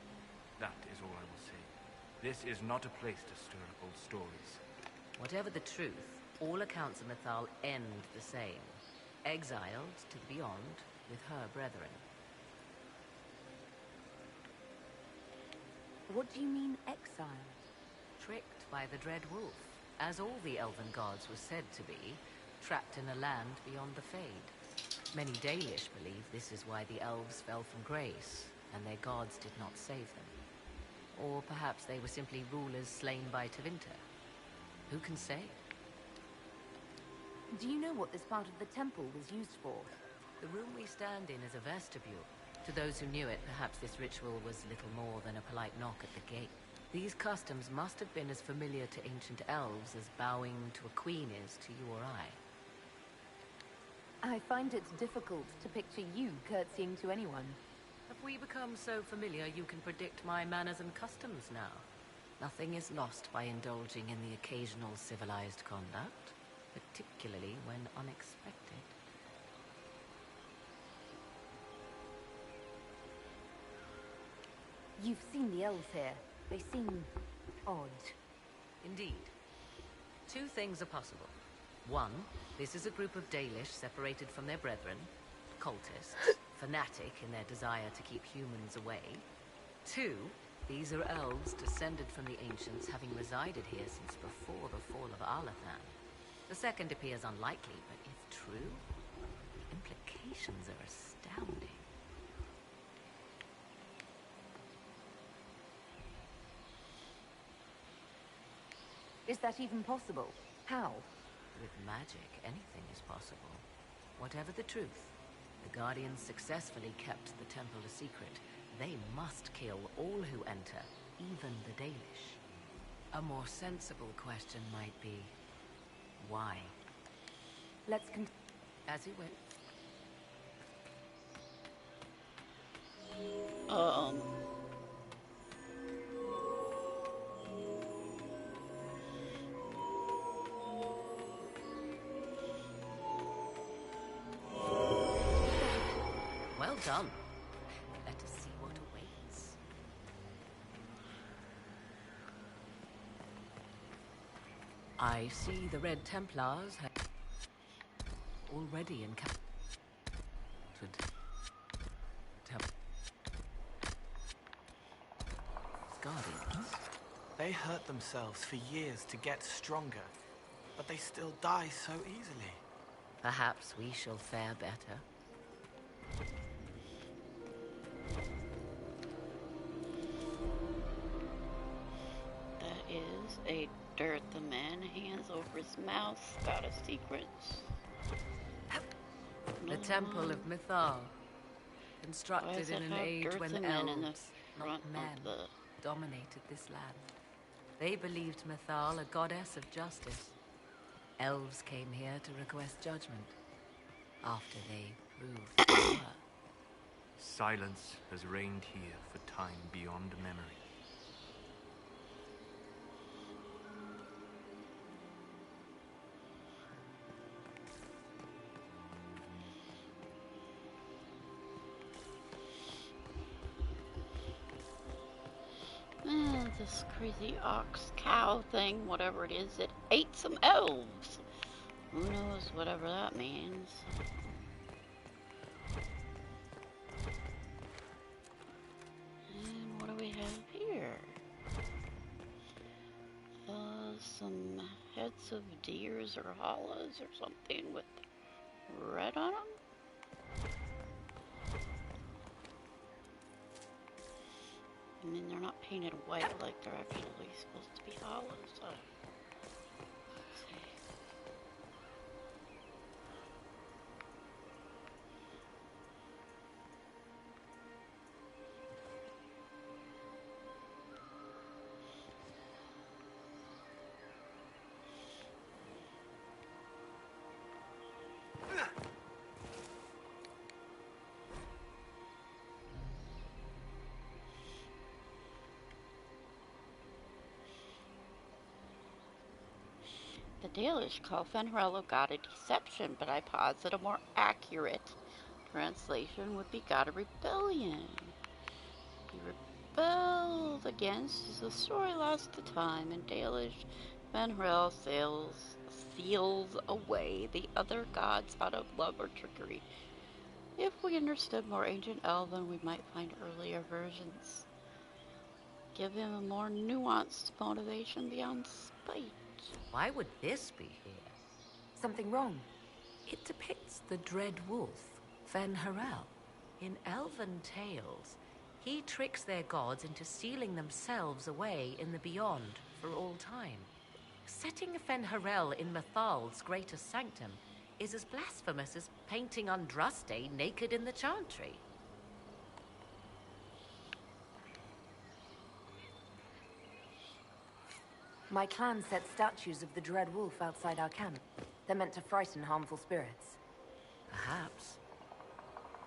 That is all I will say. This is not a place to stir up old stories. Whatever the truth, all accounts of Mythal end the same. Exiled to the beyond with her brethren. What do you mean, exiled? Tricked by the Dread Wolf, as all the elven gods were said to be, trapped in a land beyond the Fade. Many Dalish believe this is why the elves fell from grace, and their gods did not save them. Or perhaps they were simply rulers slain by Tevinter. Who can say? Do you know what this part of the temple was used for? The room we stand in is a vestibule. To those who knew it, perhaps this ritual was little more than a polite knock at the gate. These customs must have been as familiar to ancient elves as bowing to a queen is to you or I. I find it difficult to picture you curtsying to anyone. Have we become so familiar you can predict my manners and customs now? Nothing is lost by indulging in the occasional civilized conduct, particularly when unexpected. You've seen the elves here. They seem odd. Indeed. Two things are possible. One, this is a group of Dalish separated from their brethren, cultists, fanatic in their desire to keep humans away. Two, these are elves descended from the ancients, having resided here since before the fall of Alathan. The second appears unlikely, but if true, the implications are astounding. Is that even possible? How? With magic, anything is possible. Whatever the truth, the Guardians successfully kept the temple a secret. They must kill all who enter, even the Dalish. A more sensible question might be, why? Let's As you wish. Well done. Let us see what awaits. I see the Red Templars have already encountered. They hurt themselves for years to get stronger, but they still die so easily. Perhaps we shall fare better. That is a dirt. The man hands over his mouth, spout of secrets. The Temple of Mythal, constructed in an age when elves, not men, dominated this land. They believed Mythal a goddess of justice. Elves came here to request judgment, after they proved they were. Silence has reigned here for time beyond memory. This crazy ox cow thing, whatever it is, it ate some elves. Who knows whatever that means. And what do we have here? Some heads of deers or hollows or something with red on them. I mean, they're not painted white like they're actually supposed to be hollow, so... Let's see. The Dalish call Fenrirello God of Deception, but I posit a more accurate translation would be God of Rebellion. He rebelled against, as the story lost to time, in Dalish, Fenrirel seals away the other gods out of love or trickery. If we understood more ancient Elven, we might find earlier versions. Give him a more nuanced motivation beyond spite. Why would this be here? Something wrong? It depicts the Dread Wolf, Fenrirel. In elven tales, he tricks their gods into sealing themselves away in the beyond for all time. Setting Fenrirel in Mythal's greatest sanctum is as blasphemous as painting Andraste naked in the chantry. My clan set statues of the Dread Wolf outside our camp. They're meant to frighten harmful spirits. Perhaps.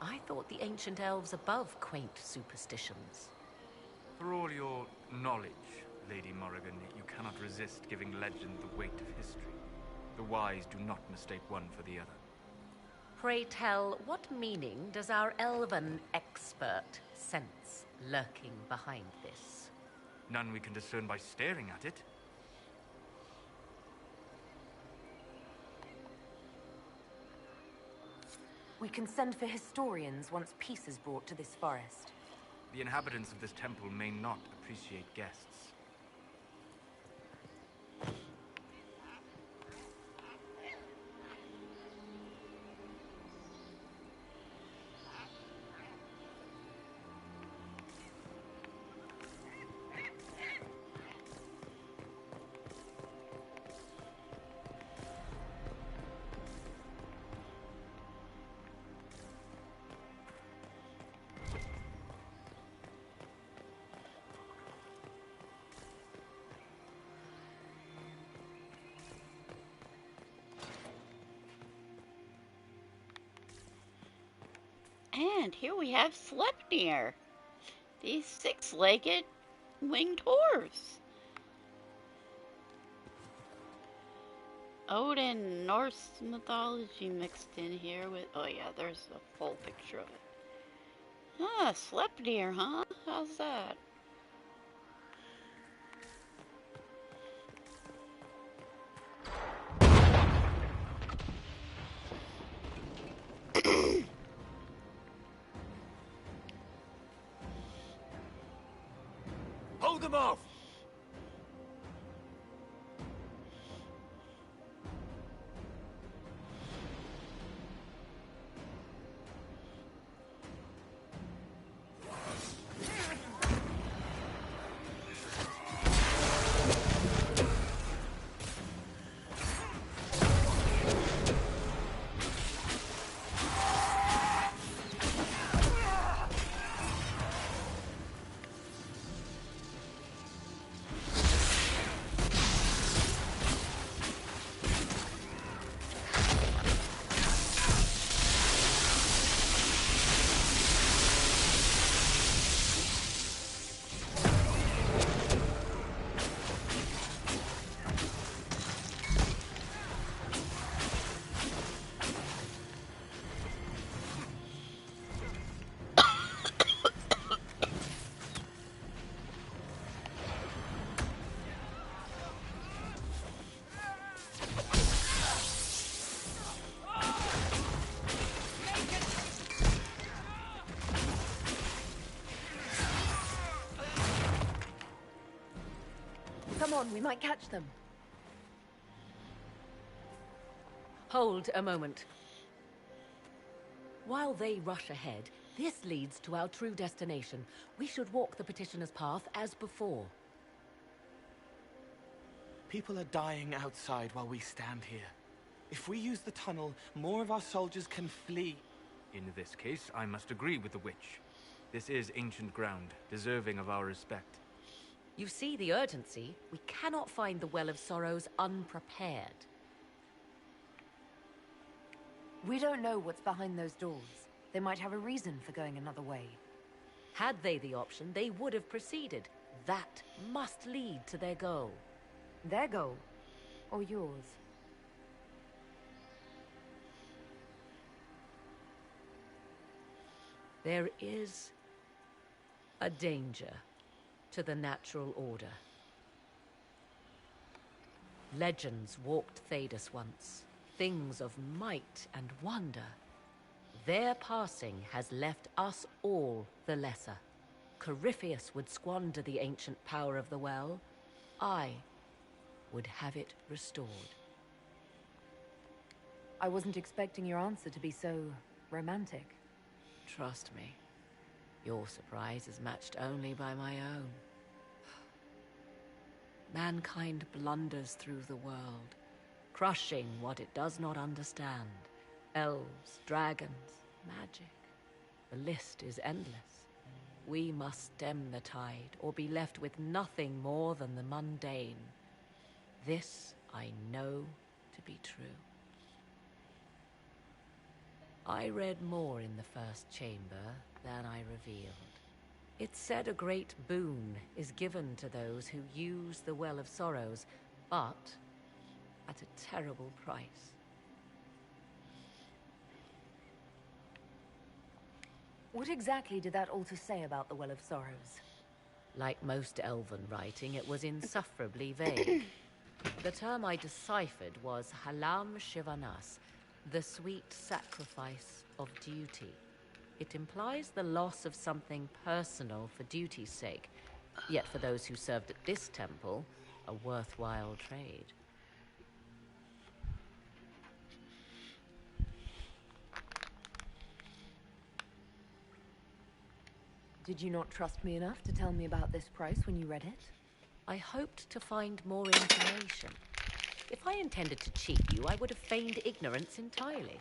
I thought the ancient elves above quaint superstitions. For all your knowledge, Lady Morrigan, you cannot resist giving legend the weight of history. The wise do not mistake one for the other. Pray tell, what meaning does our elven expert sense lurking behind this? None we can discern by staring at it. We can send for historians once peace is brought to this forest. The inhabitants of this temple may not appreciate guests. And here we have Sleipnir, the six-legged winged horse. Odin, Norse mythology mixed in here with, oh yeah, there's a full picture of it. Ah, Sleipnir, huh? How's that? Hold them off! on, we might catch them. Hold a moment. While they rush ahead, this leads to our true destination. We should walk the petitioner's path as before. People are dying outside while we stand here. If we use the tunnel, more of our soldiers can flee. In this case, I must agree with the witch. This is ancient ground, deserving of our respect. You see the urgency? We cannot find the Well of Sorrows unprepared. We don't know what's behind those doors. They might have a reason for going another way. Had they the option, they would have proceeded. That must lead to their goal. Their goal? Or yours? There is a danger to the natural order. Legends walked Thedas once, things of might and wonder. Their passing has left us all the lesser. Corypheus would squander the ancient power of the well. I would have it restored. I wasn't expecting your answer to be so romantic. Trust me, your surprise is matched only by my own. Mankind blunders through the world, crushing what it does not understand. Elves, dragons, magic. The list is endless. We must stem the tide, or be left with nothing more than the mundane. This I know to be true. I read more in the first chamber than I revealed. It said a great boon is given to those who use the Well of Sorrows, but at a terrible price. What exactly did that altar say about the Well of Sorrows? Like most elven writing, it was insufferably vague. The term I deciphered was Halam Shivanas, the sweet sacrifice of duty. It implies the loss of something personal for duty's sake, yet for those who served at this temple, a worthwhile trade. Did you not trust me enough to tell me about this price when you read it? I hoped to find more information. If I intended to cheat you, I would have feigned ignorance entirely.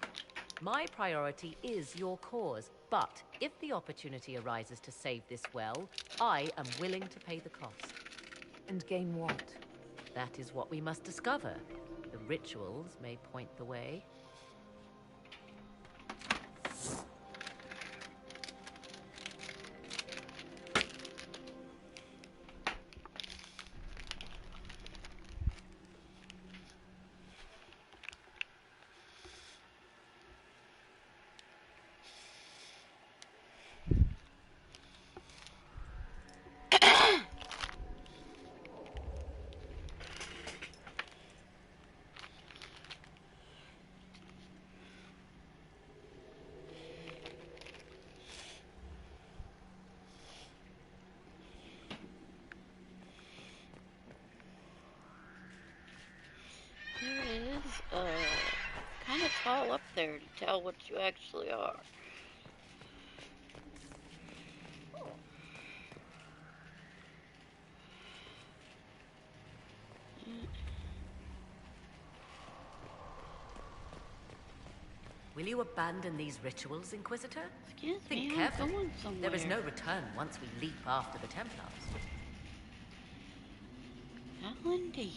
My priority is your cause, but if the opportunity arises to save this well, I am willing to pay the cost. And gain what? That is what we must discover. The rituals may point the way. Kind of tall up there to tell what you actually are. Will you abandon these rituals, Inquisitor? Excuse Think me, carefully. I'm going somewhere. There is no return once we leap after the Templars. How indeed.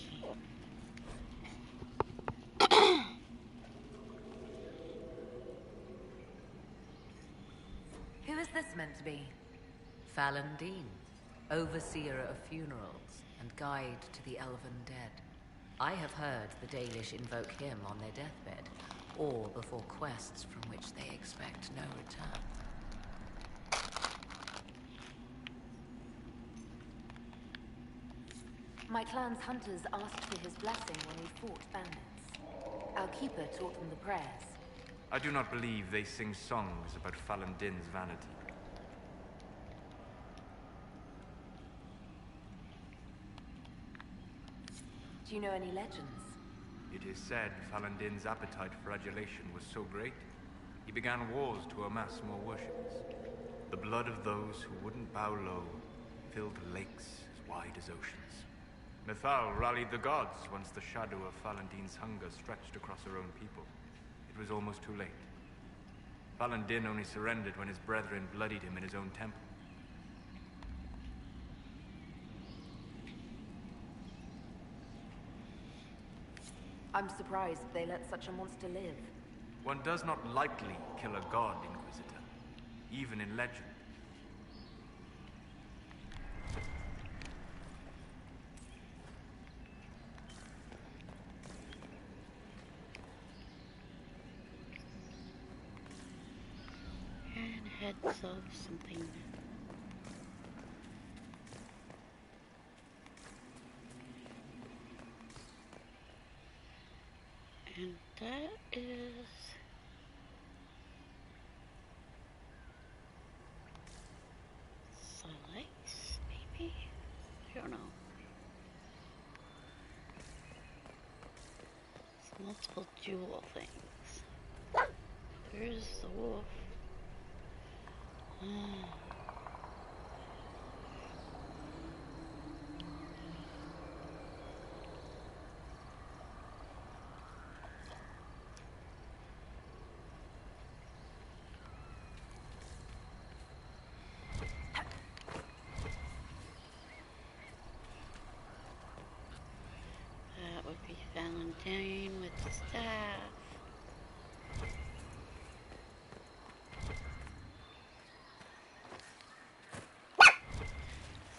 Who is this meant to be? Fallandine, overseer of funerals and guide to the elven dead. I have heard the Dalish invoke him on their deathbed, or before quests from which they expect no return. My clan's hunters asked for his blessing when we fought bandits. Our keeper taught them the prayers. I do not believe they sing songs about Fallandin's vanity. Do you know any legends? It is said Falandin's appetite for adulation was so great, he began wars to amass more worshippers. The blood of those who wouldn't bow low filled lakes as wide as oceans. Mythal rallied the gods once the shadow of Falandin's hunger stretched across her own people. It was almost too late. Falandin only surrendered when his brethren bloodied him in his own temple. I'm surprised they let such a monster live. One does not lightly kill a god, Inquisitor, even in legend. And heads of something. And that is Solas, maybe? I don't know. It's multiple jewel things. There's the wolf. That would be Valentine with the staff.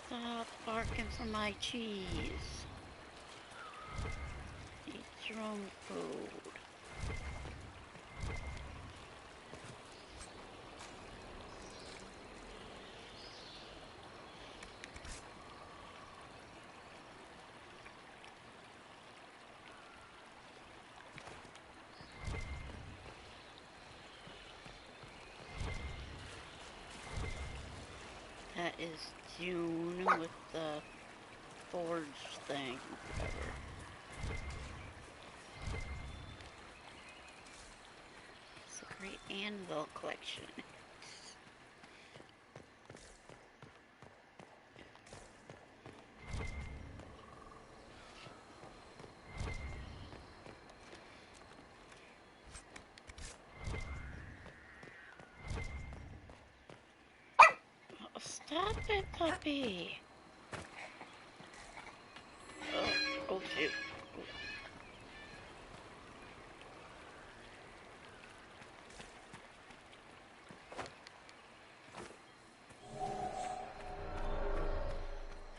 Stop barking for my cheese. Eat your own food. That is June with the forge thing, whatever. It's a great anvil collection. Oh, stop it, puppy. Oh shoot.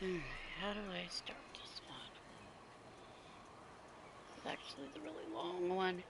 Alright, how do I start this one? It's actually the really long one.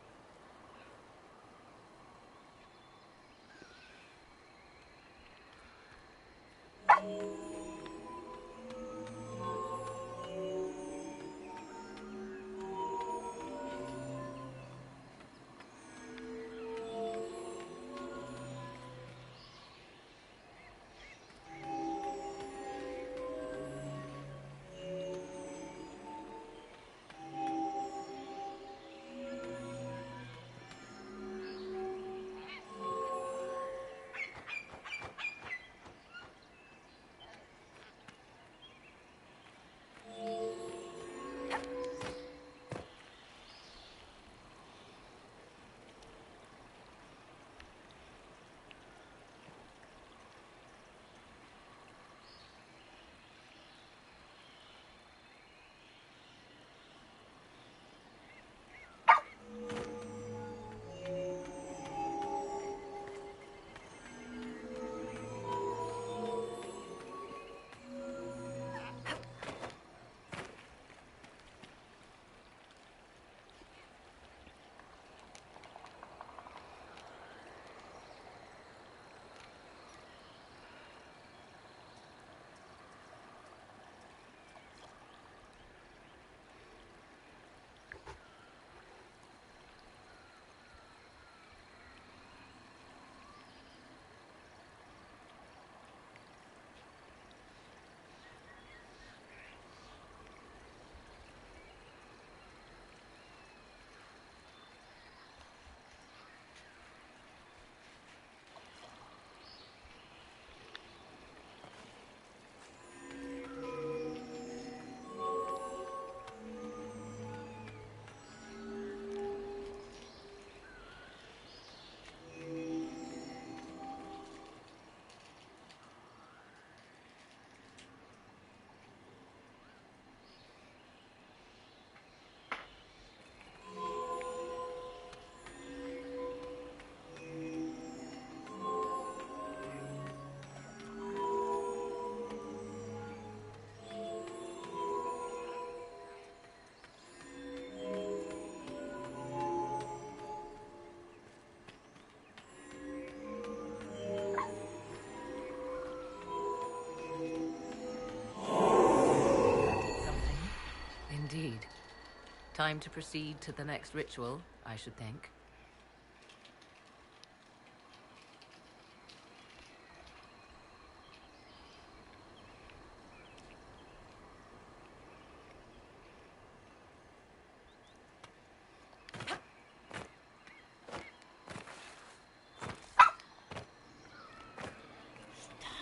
Time to proceed to the next ritual, I should think.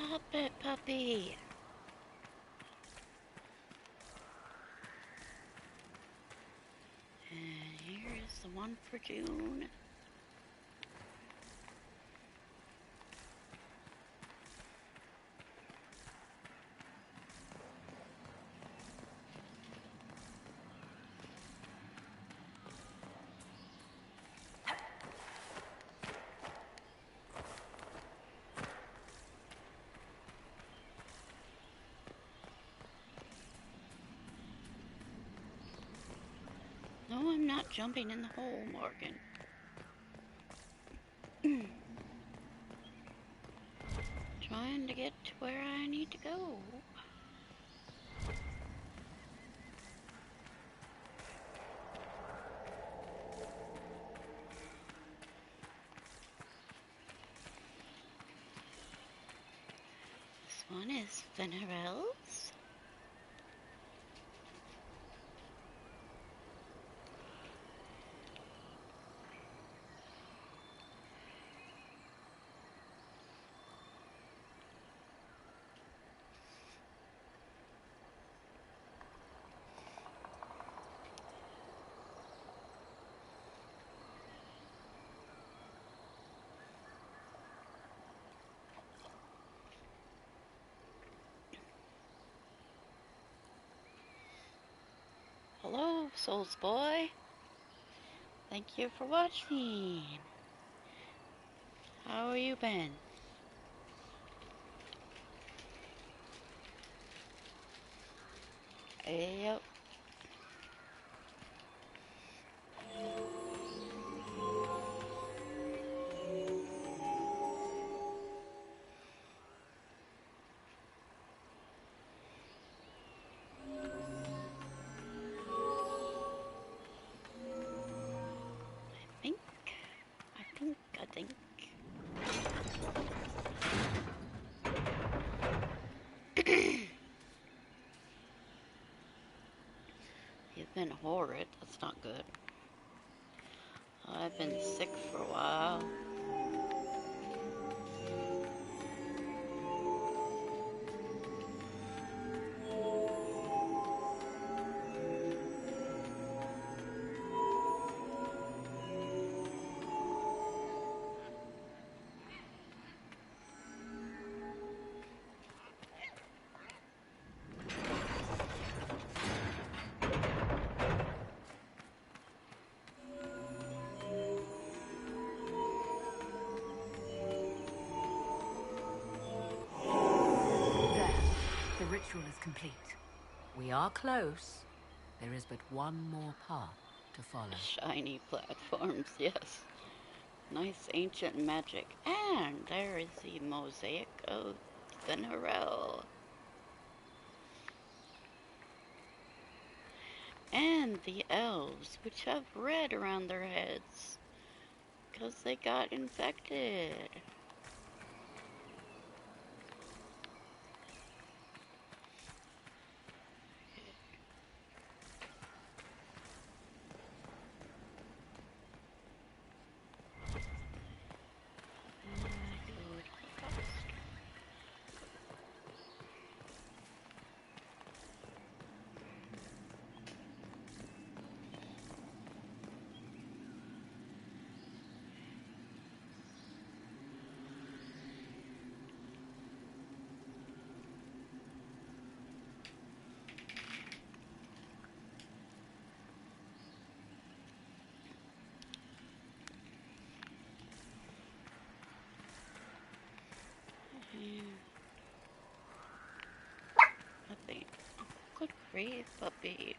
Stop it, puppy. And here is the one for June. No, I'm not jumping in the hole, Morgan. Trying to get to where I need to go. This one is Venerel's. Hello, Souls Boy. Thank you for watching. How have you been? Yep. I think. You've been horrid. That's not good. I've been sick for a while. The ritual is complete. We are close. There is but one more path to follow. Shiny platforms, yes. Nice ancient magic. And there is the mosaic of Venerel. And the elves, which have red around their heads. Because they got infected. Puppy. Oh, good grief, puppy.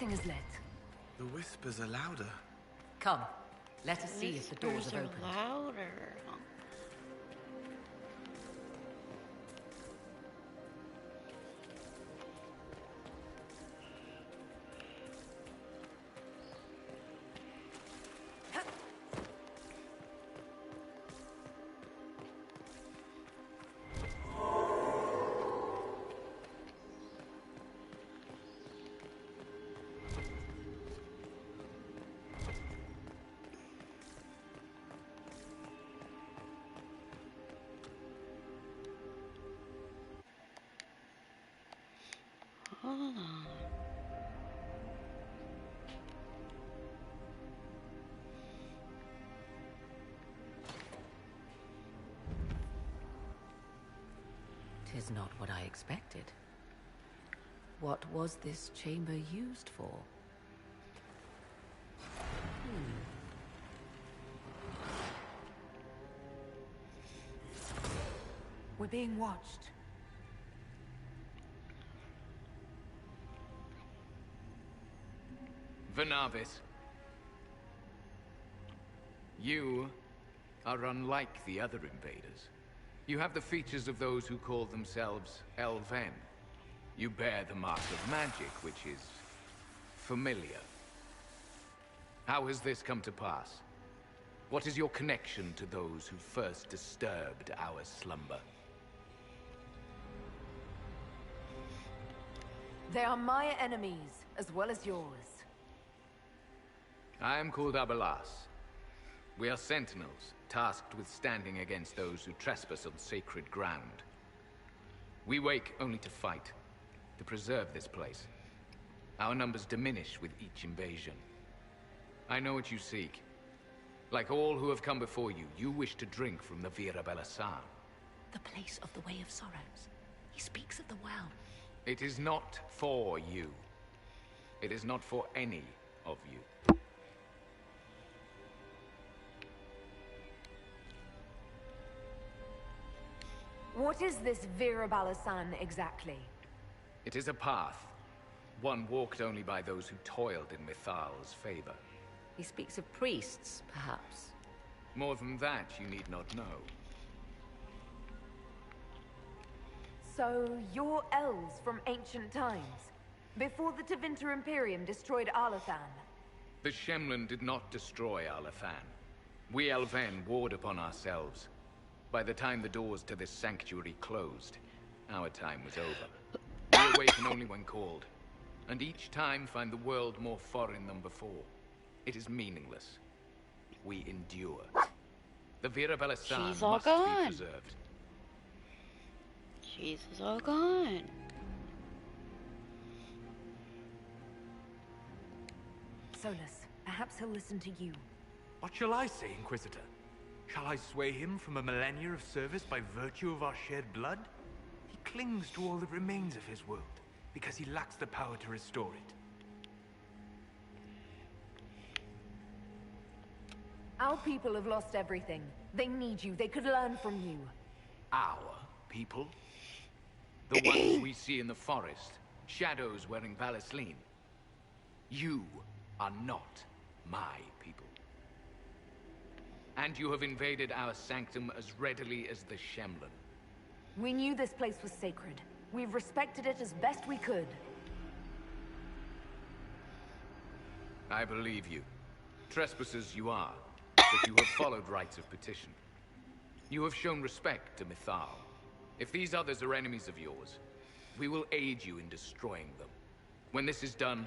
Nothing is lit. The whispers are louder. Come, let us see if the doors Whispers have are opened. louder. Hold on. Tis not what I expected. What was this chamber used for? We're being watched. Vernavis, you are unlike the other invaders. You have the features of those who call themselves Elven. You bear the mark of magic, which is familiar. How has this come to pass? What is your connection to those who first disturbed our slumber? They are my enemies, as well as yours. I am called Abelas. We are sentinels, tasked with standing against those who trespass on sacred ground. We wake only to fight, to preserve this place. Our numbers diminish with each invasion. I know what you seek. Like all who have come before you, you wish to drink from the Vira Belasan. The place of the Way of Sorrows. He speaks of the well. It is not for you. It is not for any of you. What is this Vira Balasan exactly? It is a path. One walked only by those who toiled in Mithal's favor. He speaks of priests, perhaps. More than that, you need not know. So, you're elves from ancient times, before the Tevinter Imperium destroyed Arlathan. The Shemlin did not destroy Arlathan. We Elven warred upon ourselves. By the time the doors to this sanctuary closed, our time was over. We awaken only when called, and each time find the world more foreign than before. It is meaningless. We endure. The Vira Belasan She's all must gone. be preserved. She's all gone. Solas, perhaps he'll listen to you. What shall I say, Inquisitor? Shall I sway him from a millennia of service by virtue of our shared blood? He clings to all that remains of his world, because he lacks the power to restore it. Our people have lost everything. They need you. They could learn from you. Our people? The ones we see in the forest, shadows wearing Valisleen. You are not my people. And you have invaded our sanctum as readily as the Shemlin. We knew this place was sacred. We've respected it as best we could. I believe you. Trespassers you are, but you have followed rites of petition. You have shown respect to Mithal. If these others are enemies of yours, we will aid you in destroying them. When this is done,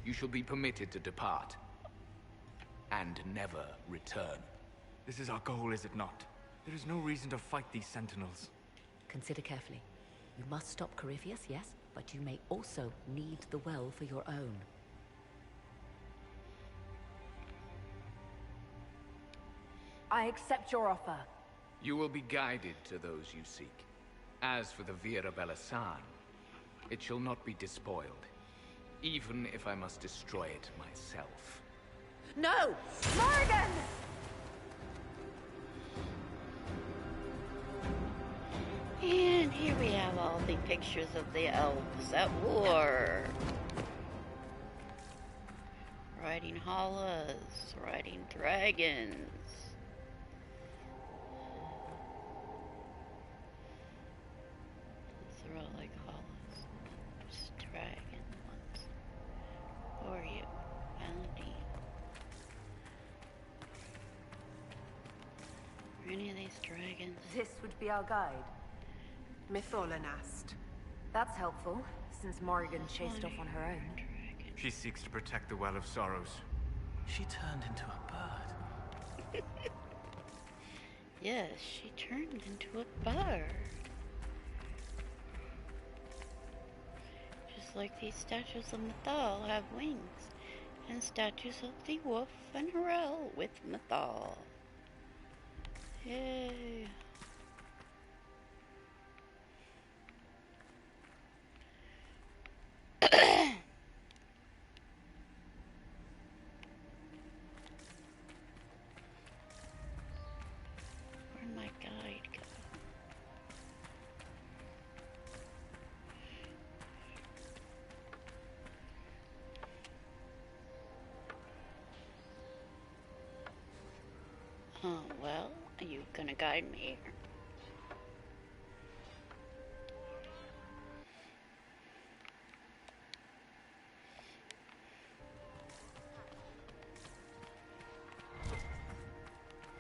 you shall be permitted to depart. And never return. This is our goal, is it not? There is no reason to fight these sentinels. Consider carefully. You must stop Corypheus, yes, but you may also need the well for your own. I accept your offer. You will be guided to those you seek. As for the Vira Belasan, it shall not be despoiled, even if I must destroy it myself. No! Morrigan! And here we have all the pictures of the elves at war. riding Solas, riding dragons. They're all like Solas. Just dragon ones. Who are you? Melody. Are any of these dragons? This would be our guide. Mytholanast. That's helpful, since Morrigan chased off on her own. She seeks to protect the Well of Sorrows. She turned into a bird. Yes, she turned into a bird. Just like these statues of Mythal have wings, and statues of the wolf and Harel with Mythal. Yay. Where'd my guide go? Oh, well, are you gonna guide me?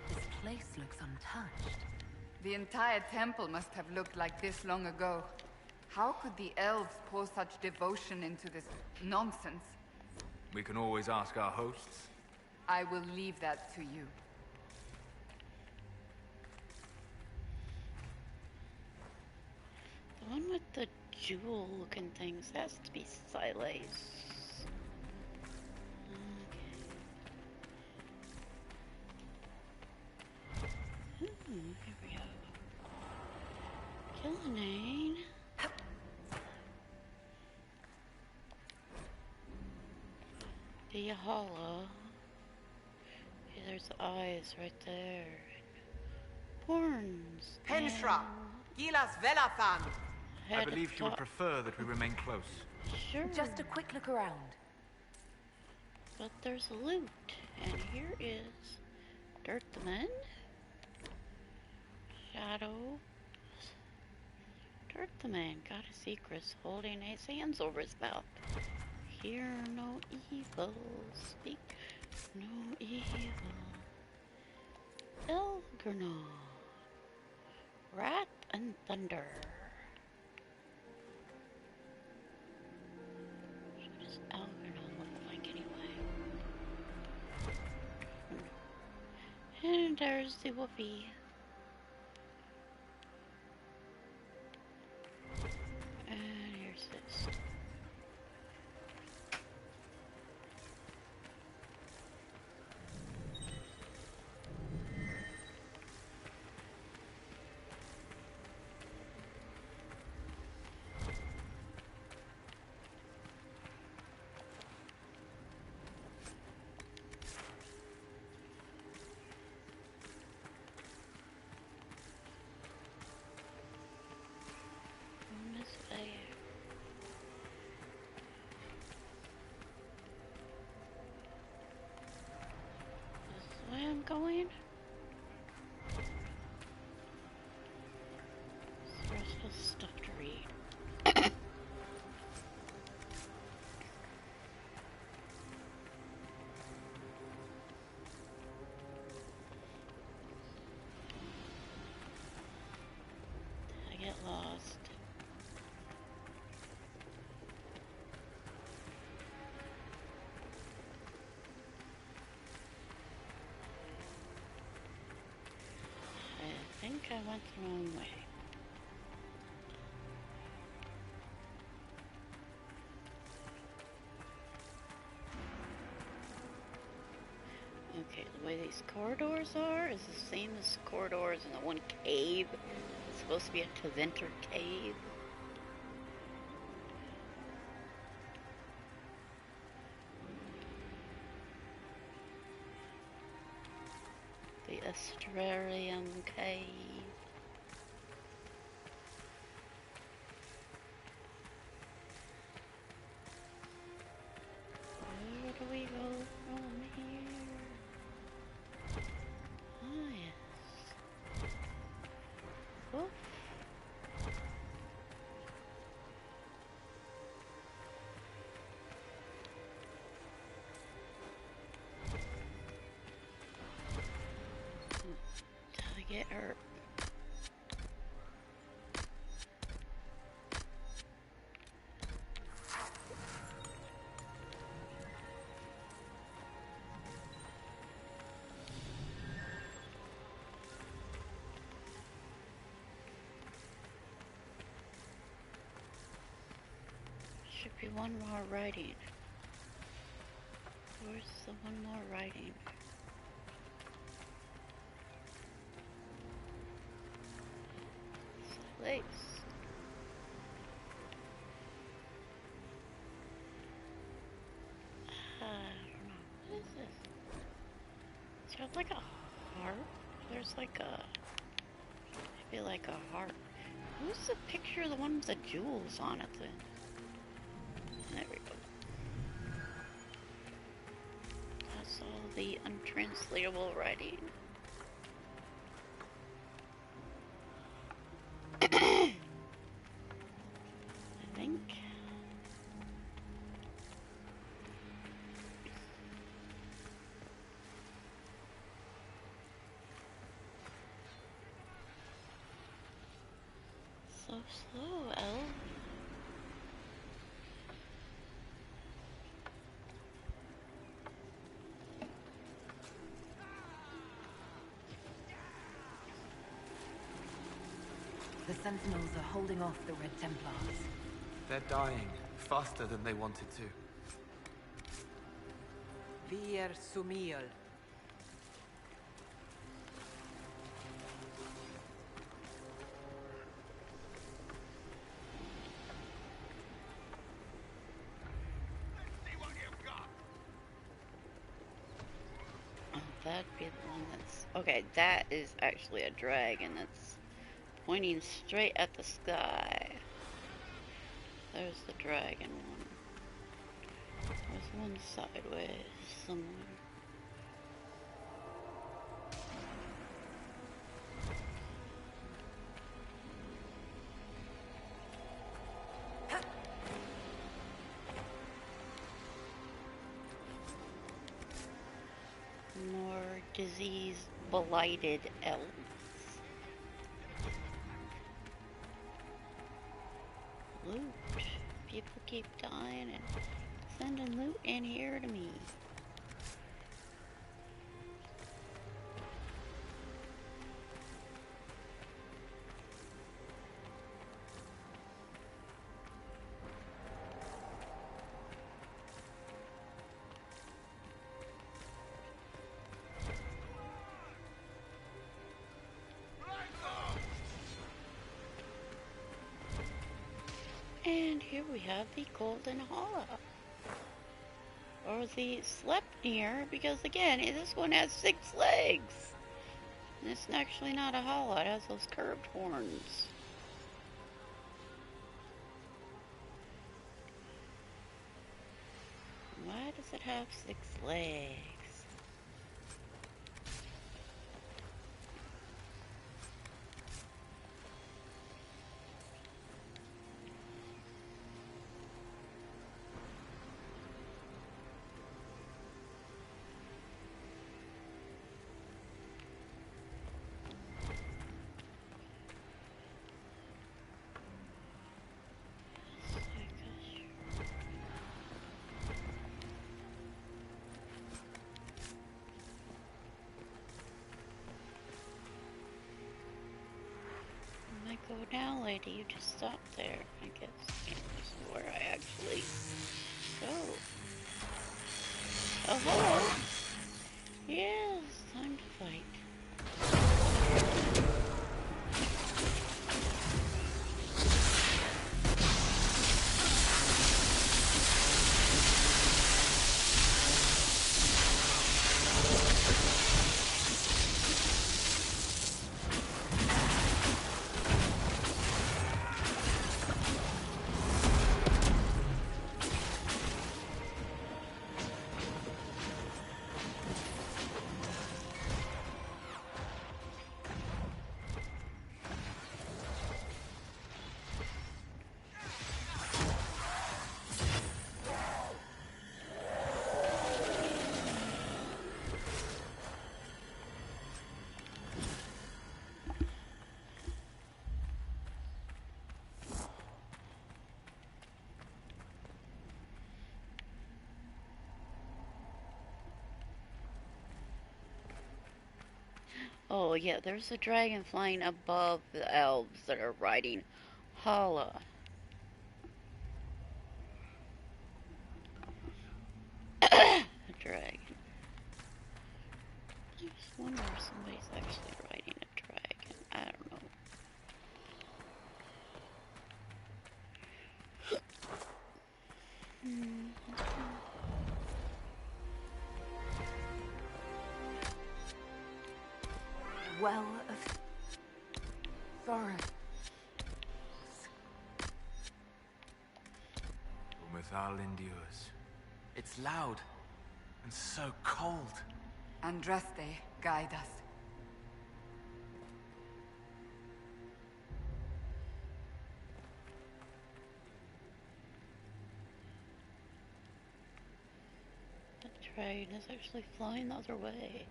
This place looks untouched. The entire temple must have looked like this long ago. How could the elves pour such devotion into this nonsense? We can always ask our hosts. I will leave that to you. The one with the jewel-looking things has to be Solas. Okay. Here we go. Killinane. The hollow. Yeah, there's eyes right there. Horns. Penshra! Gilas Velathan! I believe she would prefer that we remain close. Sure. Just a quick look around. But there's loot. And here is Dirt the Men. Shadow. Dirt the Man got a secret, holding his hands over his mouth. Hear no evil, speak no evil. Elgernal. Wrath and Thunder. What does Elgernal look like anyway? And there's the Wolfie. And here's this. Going. Stressful stuff to read. I get lost. I think I went the wrong way. Okay, the way these corridors are is the same as corridors in the one cave. It's supposed to be a Taventer cave. The Astrarium cave. Where do we go? should be one more writing. Where's the one more writing? Place. I don't know. What is this? It's got like a harp. There's like a... maybe like a harp. Who's the picture? The one with the jewels on it then? There we go. That's all the untranslatable writing. I think. So slow, Elle. The Sentinels are holding off the Red Templars. They're dying faster than they wanted to. Vir Sumiel. That'd be the one that's... okay, that is actually a dragon that's pointing straight at the sky. There's the dragon one. There's one sideways somewhere. More disease-blighted elves. Loot. People keep dying and sending loot in here to me. And here we have the Golden Hollow. Or the Sleipnir, because again, this one has 6 legs. And it's actually not a hollow, it has those curved horns. Why does it have 6 legs? Go now, lady. You just stop there. I guess this is where I actually go. Oh, hello. Yes, time to fight. Oh, yeah, there's a dragon flying above the elves that are riding Hala. wonder if somebody's actually riding a dragon. I don't know. Well of sorrow. Umethal endures. It's loud and so cold. Andraste, guide us. The train is actually flying the other way.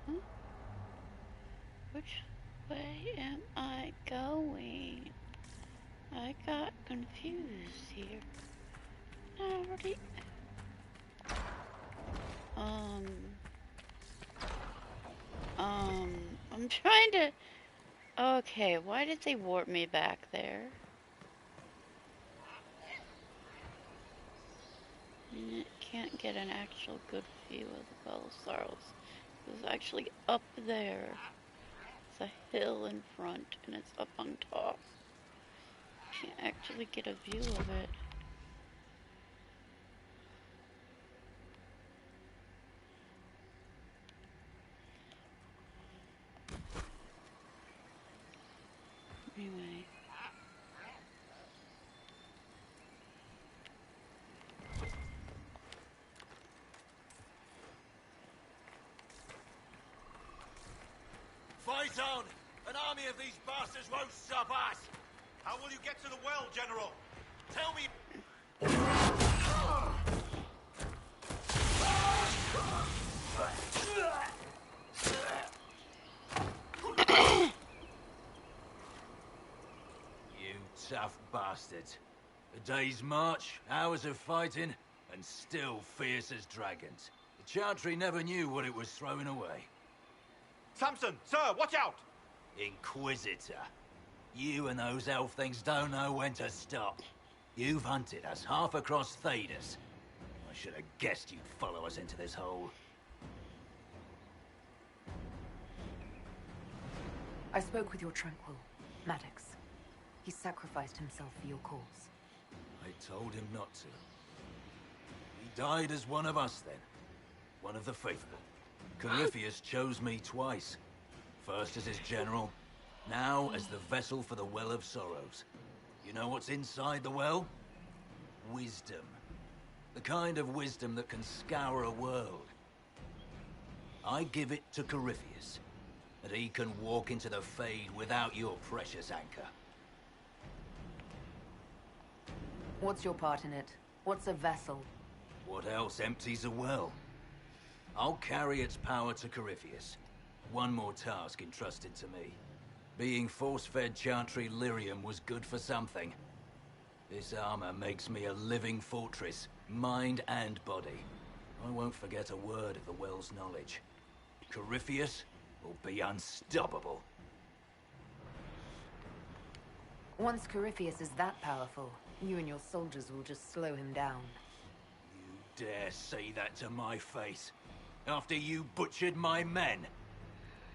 Huh? Which way am I going? I got confused here. I already... I'm trying to... Okay, why did they warp me back there? And it can't get an actual good view of the Well of Sorrows. It was actually up there. It's a hill in front, and it's up on top. Can't actually get a view of it. Anyway. Fight on! An army of these bastards won't stop us! How will you get to the well, General? Tell me... You tough bastards. A day's march, hours of fighting, and still fierce as dragons. The Chantry never knew what it was throwing away. Samson, sir, watch out! Inquisitor. You and those elf things don't know when to stop. You've hunted us half across Thedas. I should have guessed you'd follow us into this hole. I spoke with your Tranquil, Maddox. He sacrificed himself for your cause. I told him not to. He died as one of us then. One of the faithful. Corypheus chose me twice. First as his general, now as the vessel for the Well of Sorrows. You know what's inside the well? Wisdom. The kind of wisdom that can scour a world. I give it to Corypheus, that he can walk into the Fade without your precious anchor. What's your part in it? What's a vessel? What else empties a well? I'll carry its power to Corypheus. One more task entrusted to me. Being force-fed Chantry lyrium was good for something. This armor makes me a living fortress, mind and body. I won't forget a word of the well's knowledge. Corypheus will be unstoppable. Once Corypheus is that powerful, you and your soldiers will just slow him down. You dare say that to my face? After you butchered my men?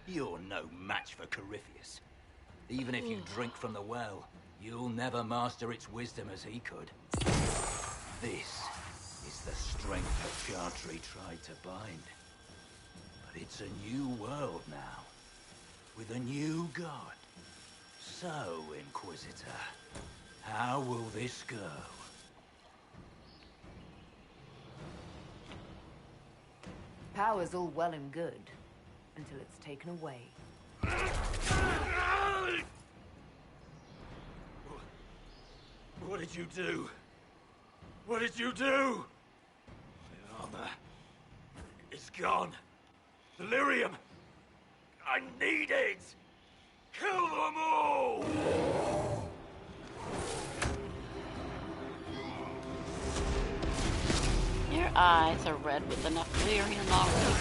You're no match for Corypheus. Even if you drink from the well, you'll never master its wisdom as he could. This is the strength that Chantry tried to bind. But it's a new world now, with a new god. So, Inquisitor, how will this go? Power's all well and good, until it's taken away. What did you do? What did you do? My armor is gone. Delirium! I need it! Kill them all! Your eyes are red with enough lyrium already.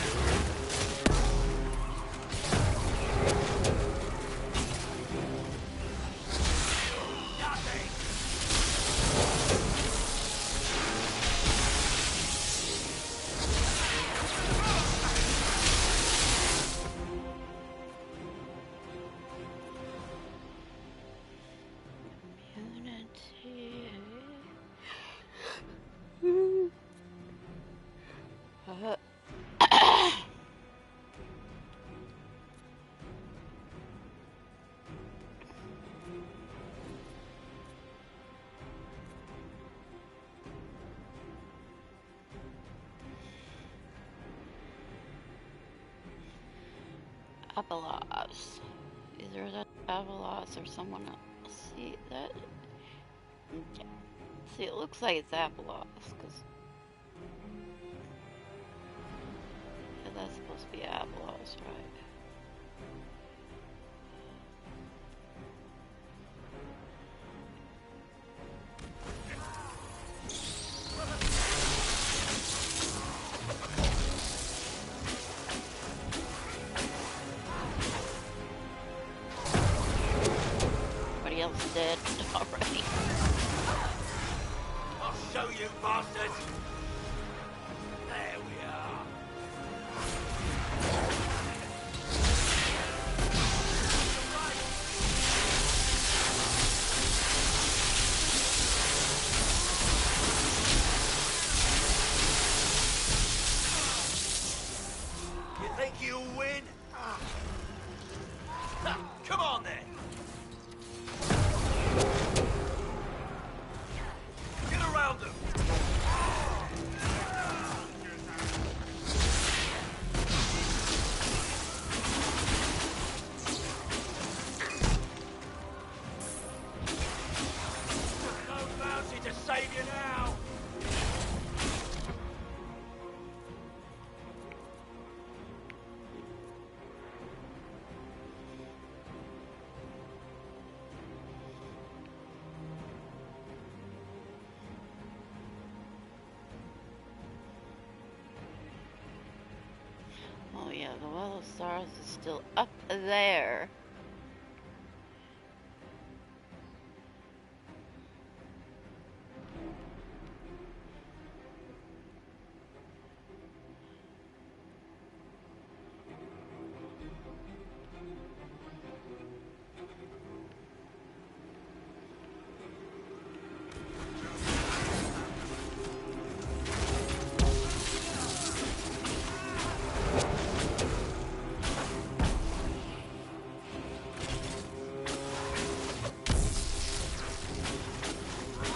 Abelas. Either that's Abelas or someone else. See that? Yeah. See, it looks like it's Abelas, because that's supposed to be Abelas, right? Everybody else dead already. I'll show you, bastards! There we are. You think you'll win? Ha, come on then! Get around them! No bounty to save you now! Oh yeah, the Well of Stars is still up there.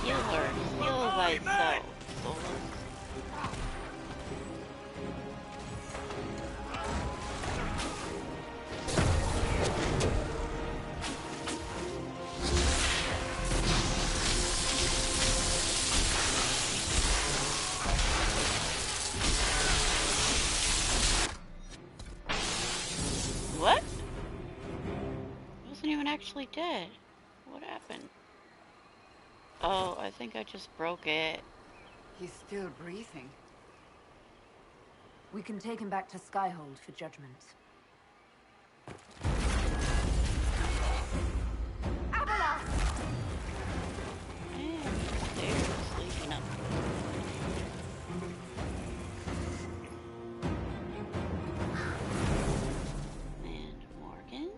Heal thyself, Solas. What? I wasn't even actually dead. What happened? Oh, I think I just broke it. He's still breathing. We can take him back to Skyhold for judgment. They're sleeping up. And Morgan?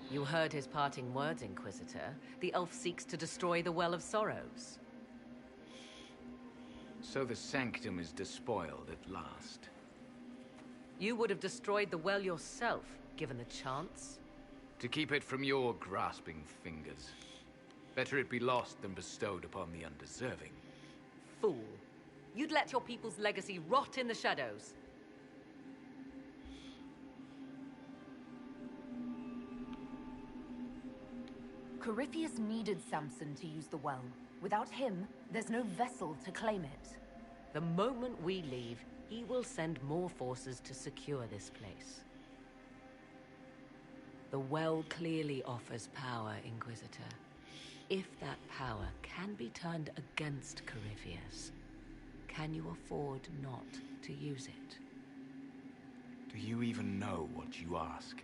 You heard his parting words, Inquisitor. The elf seeks to destroy the Well of Sorrows. So the sanctum is despoiled at last. You would have destroyed the well yourself, given the chance. To keep it from your grasping fingers. Better it be lost than bestowed upon the undeserving. Fool. You'd let your people's legacy rot in the shadows. Corypheus needed Samson to use the well. Without him, there's no vessel to claim it. The moment we leave, he will send more forces to secure this place. The well clearly offers power, Inquisitor. If that power can be turned against Corypheus, can you afford not to use it? Do you even know what you ask?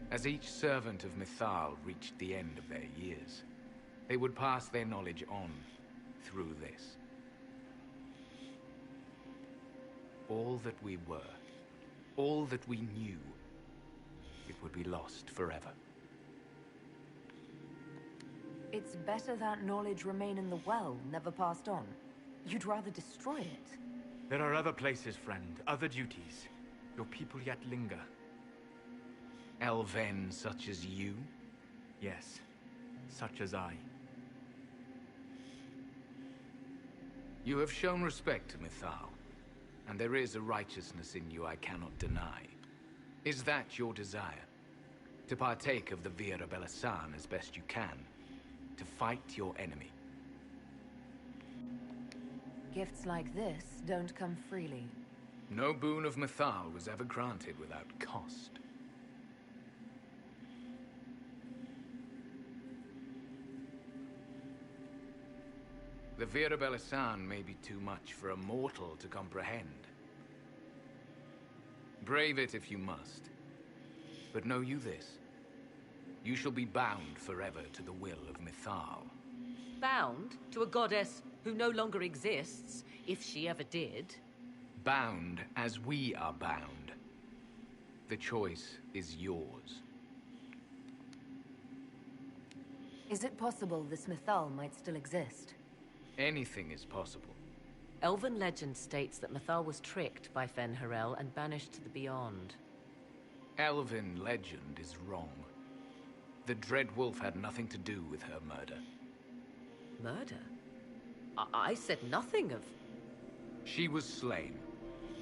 As each servant of Mythal reached the end of their years, they would pass their knowledge on through this. All that we were, all that we knew, it would be lost forever. It's better that knowledge remain in the well, never passed on. You'd rather destroy it. There are other places, friend, other duties. Your people yet linger. Elven such as you? Yes, such as I. You have shown respect to Mythal. and there is a righteousness in you I cannot deny. Is that your desire? To partake of the Vira Belasan as best you can? To fight your enemy? Gifts like this don't come freely. No boon of Mythal was ever granted without cost. The Vira Belasan may be too much for a mortal to comprehend. Brave it if you must. But know you this. You shall be bound forever to the will of Mythal. Bound to a goddess who no longer exists, if she ever did. Bound as we are bound. The choice is yours. Is it possible this Mythal might still exist? Anything is possible. Elven legend states that Mythal was tricked by Fen-Harel and banished to the Beyond. Elven legend is wrong. The Dread Wolf had nothing to do with her murder. Murder? I said nothing of... She was slain,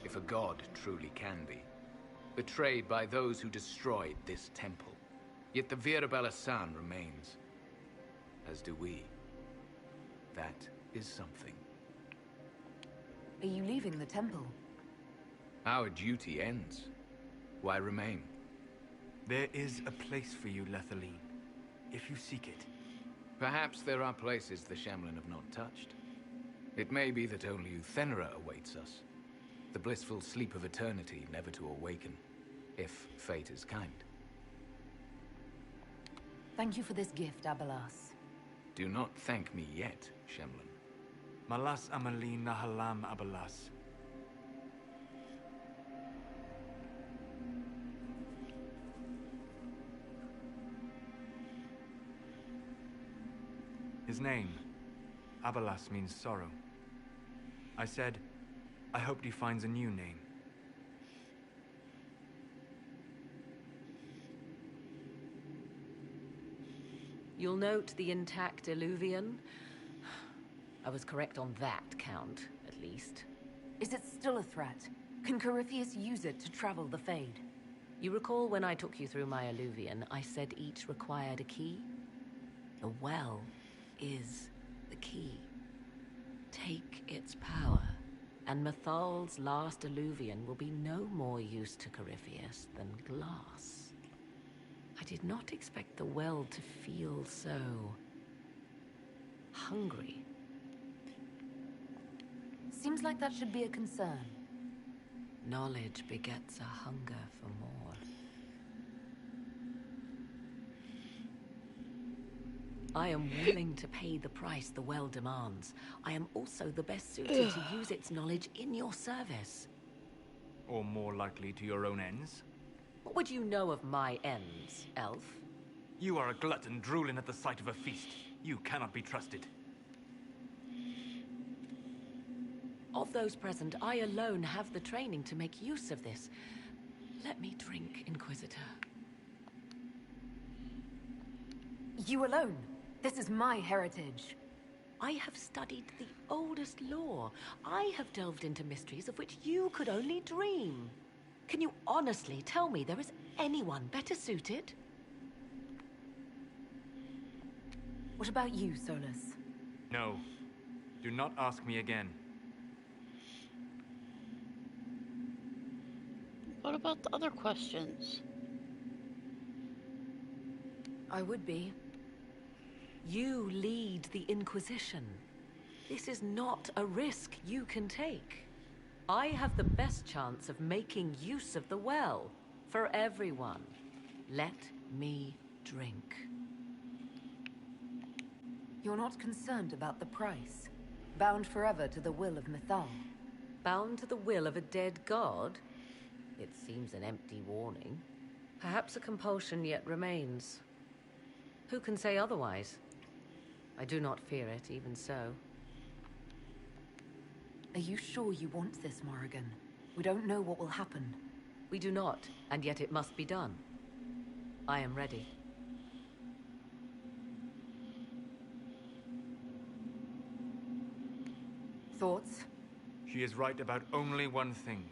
if a god truly can be. Betrayed by those who destroyed this temple. Yet the Vira Belasan remains. As do we. That is something. Are you leaving the temple? Our duty ends. Why remain? There is a place for you, Lethaline, if you seek it. Perhaps there are places the Shamlan have not touched. It may be that only Uthenra awaits us. The blissful sleep of eternity, never to awaken, if fate is kind. Thank you for this gift, Abelas. Do not thank me yet, Shamlan. Malas Amalin Nahalam Abalas. His name, Abalas, means sorrow. I said, I hoped he finds a new name. You'll note the intact Illuvian. I was correct on that count, at least. Is it still a threat? Can Corypheus use it to travel the Fade? You recall when I took you through my Illuvian, I said each required a key? The well is the key. Take its power, and Mythal's last Illuvian will be no more use to Corypheus than glass. I did not expect the well to feel so... hungry. Seems like that should be a concern. Knowledge begets a hunger for more. I am willing to pay the price the well demands. I am also the best suited to use its knowledge in your service. Or more likely to your own ends? What would you know of my ends, elf? You are a glutton drooling at the sight of a feast. You cannot be trusted. Of those present, I alone have the training to make use of this. Let me drink, Inquisitor. You alone? This is my heritage. I have studied the oldest lore. I have delved into mysteries of which you could only dream. Can you honestly tell me there is anyone better suited? What about you, Solas? No. Do not ask me again. What about the other questions? I would be. You lead the Inquisition. This is not a risk you can take. I have the best chance of making use of the well for everyone. Let me drink. You're not concerned about the price? Bound forever to the will of Mythal? Bound to the will of a dead god? It seems an empty warning. Perhaps a compulsion yet remains. Who can say otherwise? I do not fear it, even so. Are you sure you want this, Morrigan? We don't know what will happen. We do not, and yet it must be done. I am ready. Thoughts? She is right about only one thing.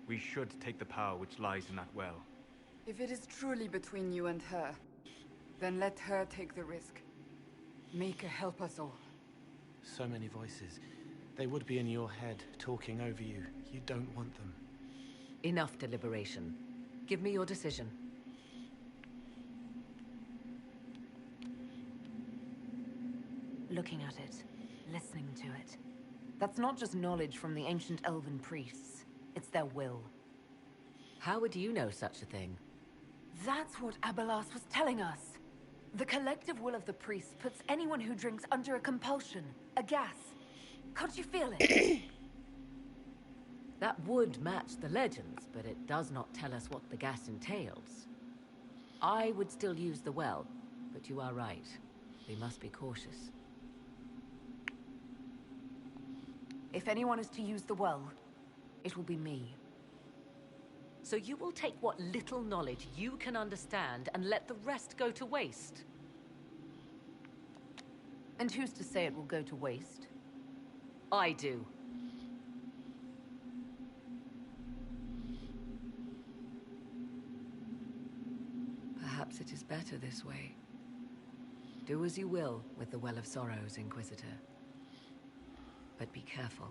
We should take the power which lies in that well. If it is truly between you and her, then let her take the risk. Make her help us all. So many voices. They would be in your head, talking over you. You don't want them. Enough deliberation. Give me your decision. Looking at it, listening to it. That's not just knowledge from the ancient elven priests. It's their will. How would you know such a thing? That's what Abelas was telling us. The collective will of the priests puts anyone who drinks under a compulsion, a gas. Can't you feel it? That would match the legends, but it does not tell us what the gas entails. I would still use the well, but you are right. We must be cautious. If anyone is to use the well, it will be me. So you will take what little knowledge you can understand and let the rest go to waste? And who's to say it will go to waste? I do. Perhaps it is better this way. Do as you will with the Well of Sorrows, Inquisitor. But be careful.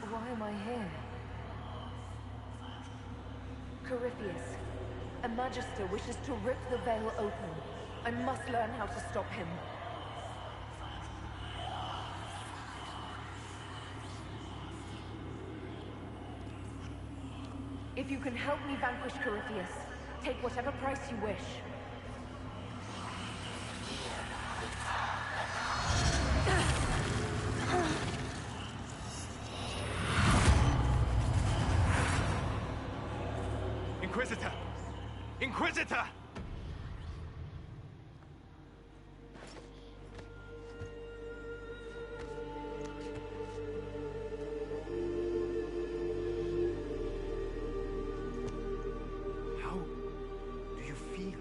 Why am I here? Corypheus, a Magister wishes to rip the veil open. I must learn how to stop him. If you can help me vanquish Corypheus, take whatever price you wish. Inquisitor! Inquisitor! How do you feel?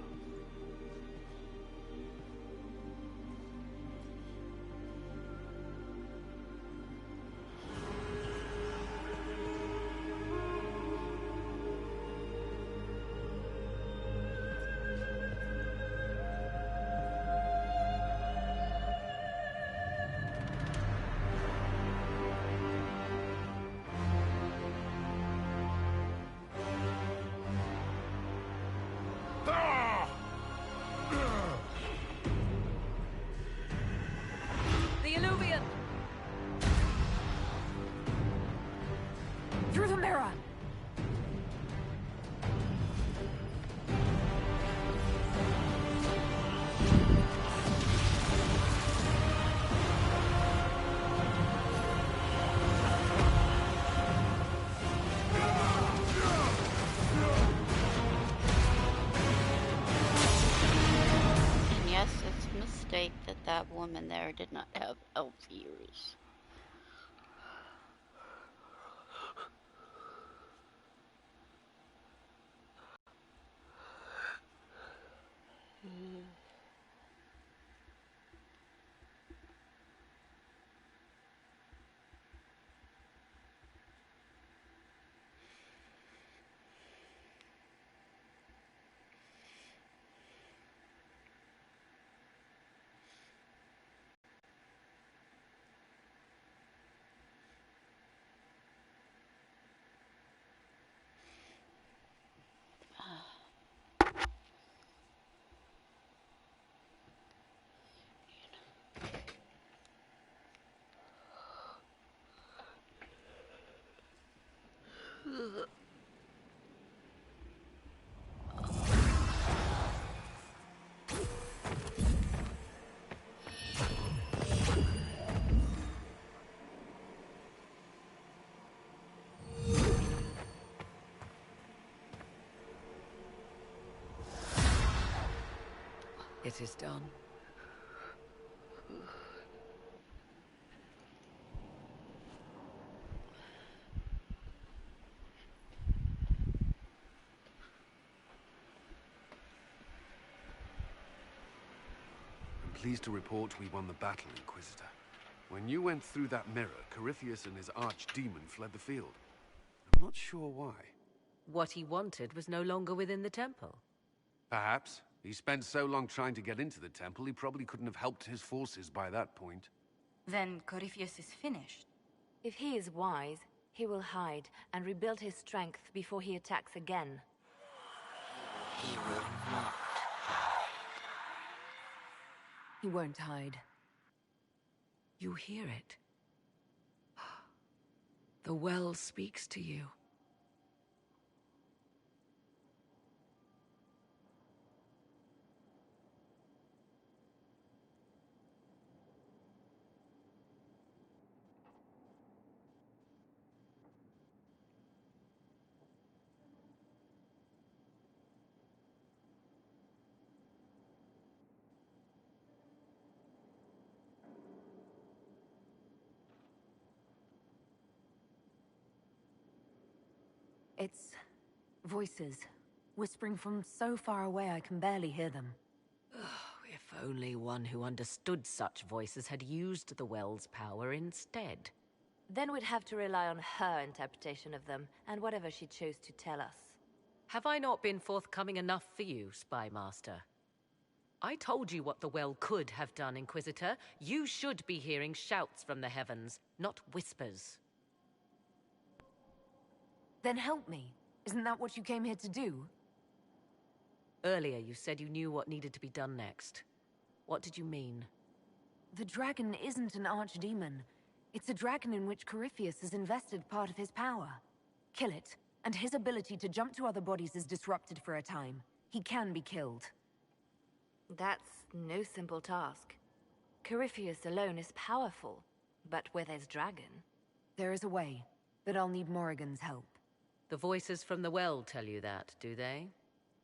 The Illuvian! Through the mirror! And yes, it's a mistake that that woman there did not have elf ears. It is done. I'm pleased to report we won the battle, Inquisitor. When you went through that mirror, Corypheus and his archdemon fled the field. I'm not sure why. What he wanted was no longer within the temple. Perhaps. He spent so long trying to get into the temple, he probably couldn't have helped his forces by that point. Then Corypheus is finished. If he is wise, he will hide and rebuild his strength before he attacks again. He will not. He won't hide. You hear it. The well speaks to you. It's voices, whispering from so far away I can barely hear them. If only one who understood such voices had used the well's power instead. Then we'd have to rely on her interpretation of them, and whatever she chose to tell us. Have I not been forthcoming enough for you, Spy Master? I told you what the well could have done, Inquisitor. You should be hearing shouts from the heavens, not whispers. Then help me. Isn't that what you came here to do? Earlier you said you knew what needed to be done next. What did you mean? The dragon isn't an archdemon. It's a dragon in which Corypheus has invested part of his power. Kill it, and his ability to jump to other bodies is disrupted for a time. He can be killed. That's no simple task. Corypheus alone is powerful, but where there's dragon... There is a way, but I'll need Morrigan's help. The voices from the well tell you that, do they?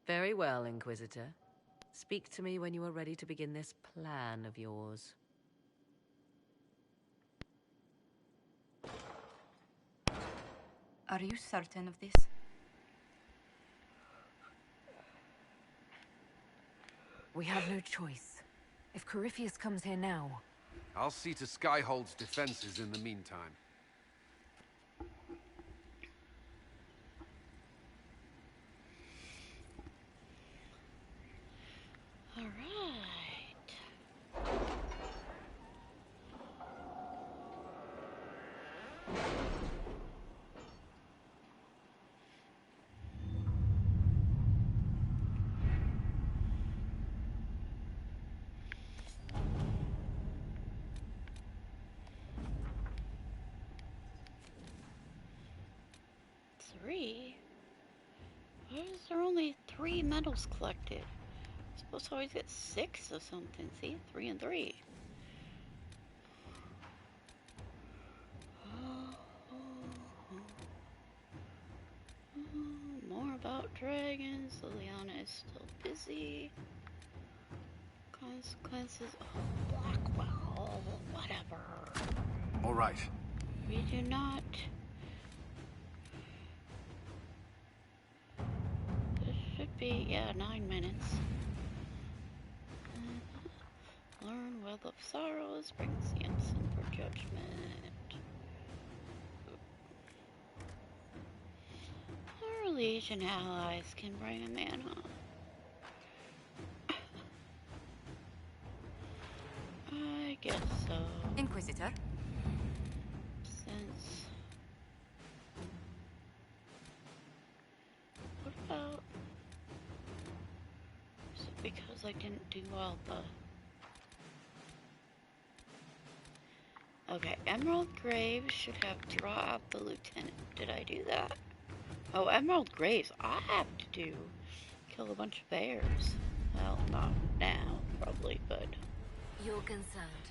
Very well, Inquisitor. Speak to me when you are ready to begin this plan of yours. Are you certain of this? We have no choice. If Corypheus comes here now... I'll see to Skyhold's defenses in the meantime. All right. Three? Why is there only 3 medals collected? I'm supposed to always get 6 or something. See? 3 and 3. More about dragons. Liliana is still busy. Consequences. Oh, Blackwell. Whatever. All right. We do not. This should be, yeah, 9 minutes. Learn Well of Sorrows brings the ensign for judgment. Our Legion allies can bring a man up. I guess so. Inquisitor? Since... What about... Is it because I didn't do well the... Okay, Emerald Graves should have draw out the lieutenant. Did I do that? Oh, Emerald Graves, I have to do. Kill a bunch of bears. Well, not now, probably, but... You're concerned.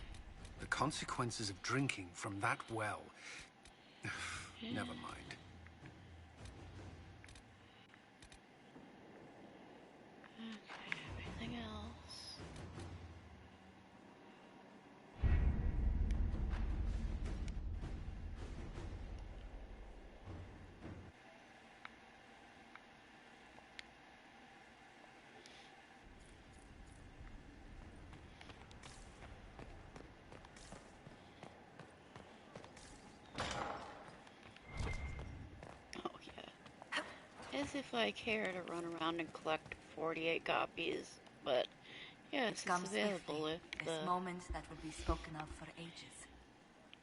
The consequences of drinking from that well. Never mind. Okay, everything else. As if I care to run around and collect 48 copies, but yes, it's available if this moment that will be spoken of for ages.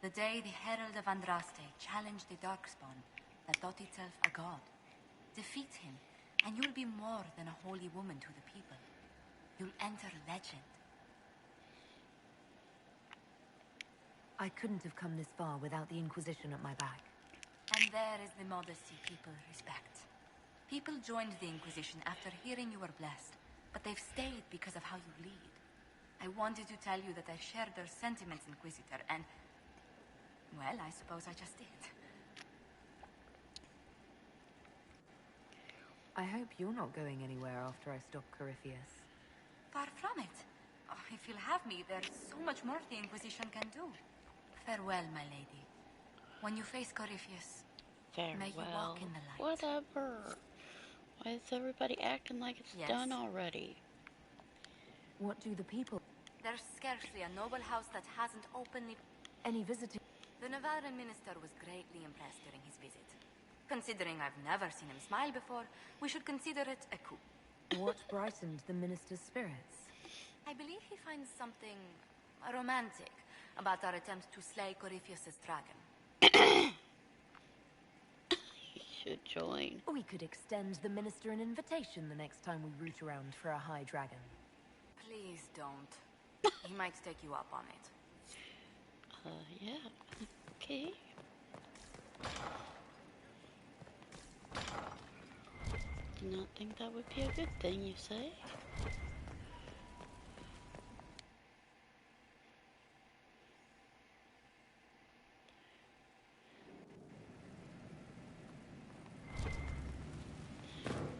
The day the Herald of Andraste challenged the Darkspawn that thought itself a god. Defeat him, and you'll be more than a holy woman to the people. You'll enter legend. I couldn't have come this far without the Inquisition at my back. And there is the modesty people respect. People joined the Inquisition after hearing you were blessed, but they've stayed because of how you lead. I wanted to tell you that I shared their sentiments, Inquisitor, and... well, I suppose I just did. I hope you're not going anywhere after I stop Corypheus. Far from it. Oh, if you'll have me, there's so much more the Inquisition can do. Farewell, my lady. When you face Corypheus, may you walk in the light. Whatever. Why is everybody acting like it's done already? What do the people... There's scarcely a noble house that hasn't openly... Any visiting... The Navarran minister was greatly impressed during his visit. Considering I've never seen him smile before, we should consider it a coup. What brightened the minister's spirits? I believe he finds something romantic about our attempt to slay Corypheus' dragon. Should join. We could extend the minister an invitation the next time we root around for a high dragon. Please don't. He might take you up on it. Yeah. Okay. Do not think that would be a good thing, you say?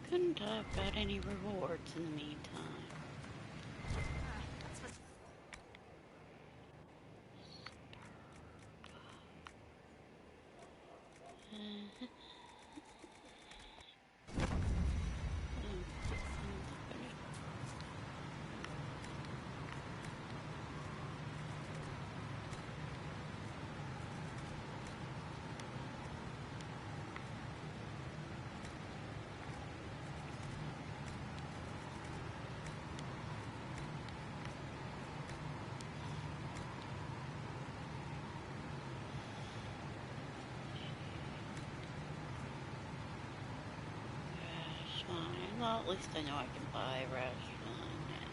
Couldn't have got any rewards in the meantime. Well, at least I know I can buy Rashomon now.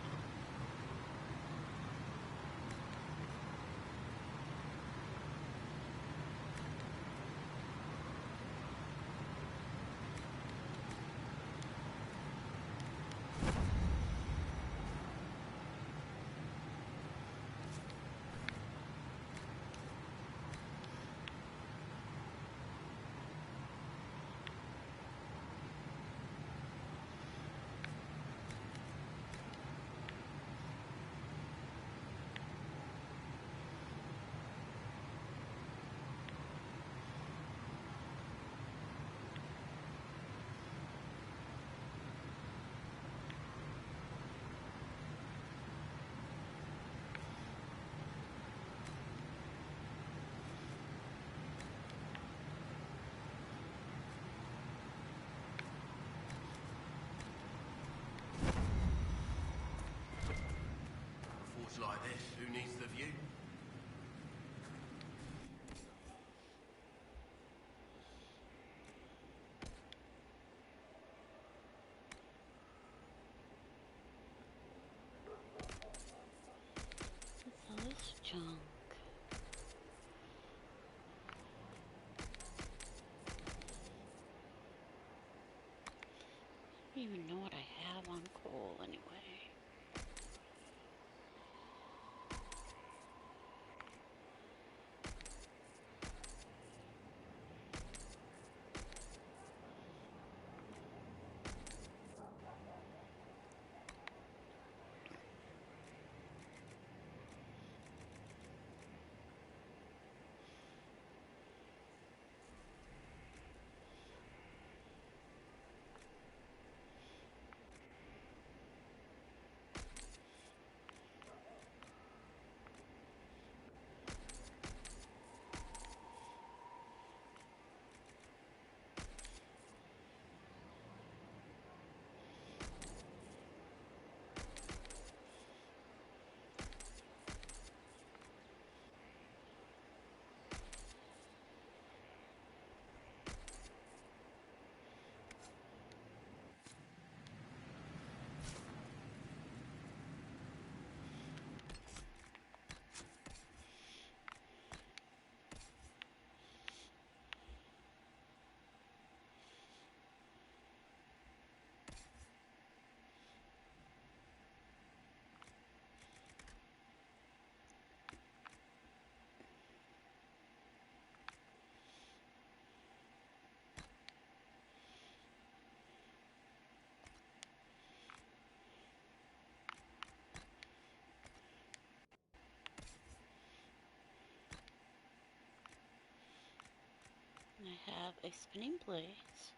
I have a spinning blaze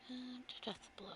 and a death blow.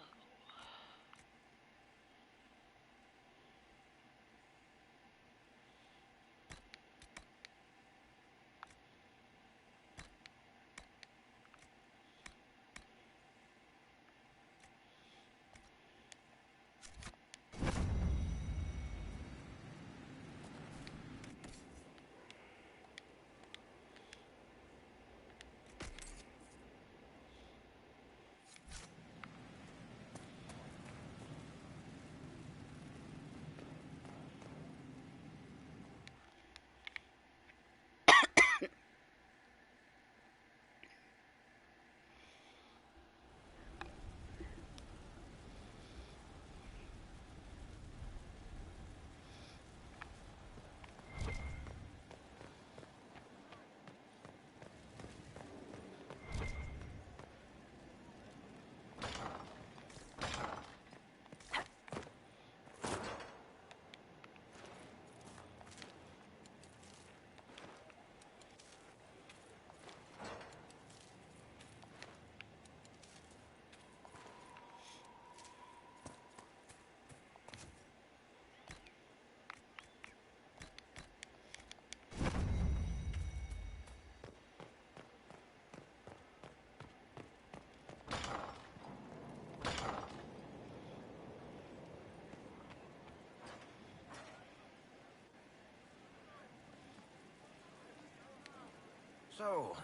So,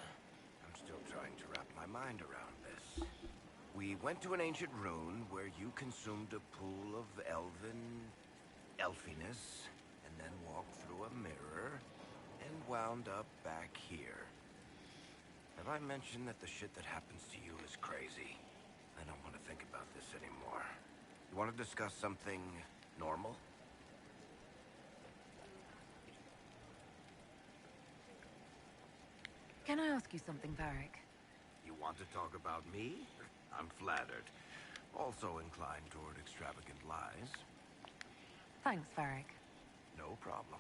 I'm still trying to wrap my mind around this. We went to an ancient rune where you consumed a pool of elfiness, and then walked through a mirror, and wound up back here. Have I mentioned that the shit that happens to you is crazy? I don't want to think about this anymore. You want to discuss something normal? Can I ask you something, Varric? You want to talk about me? I'm flattered. Also inclined toward extravagant lies. Thanks, Varric. No problem.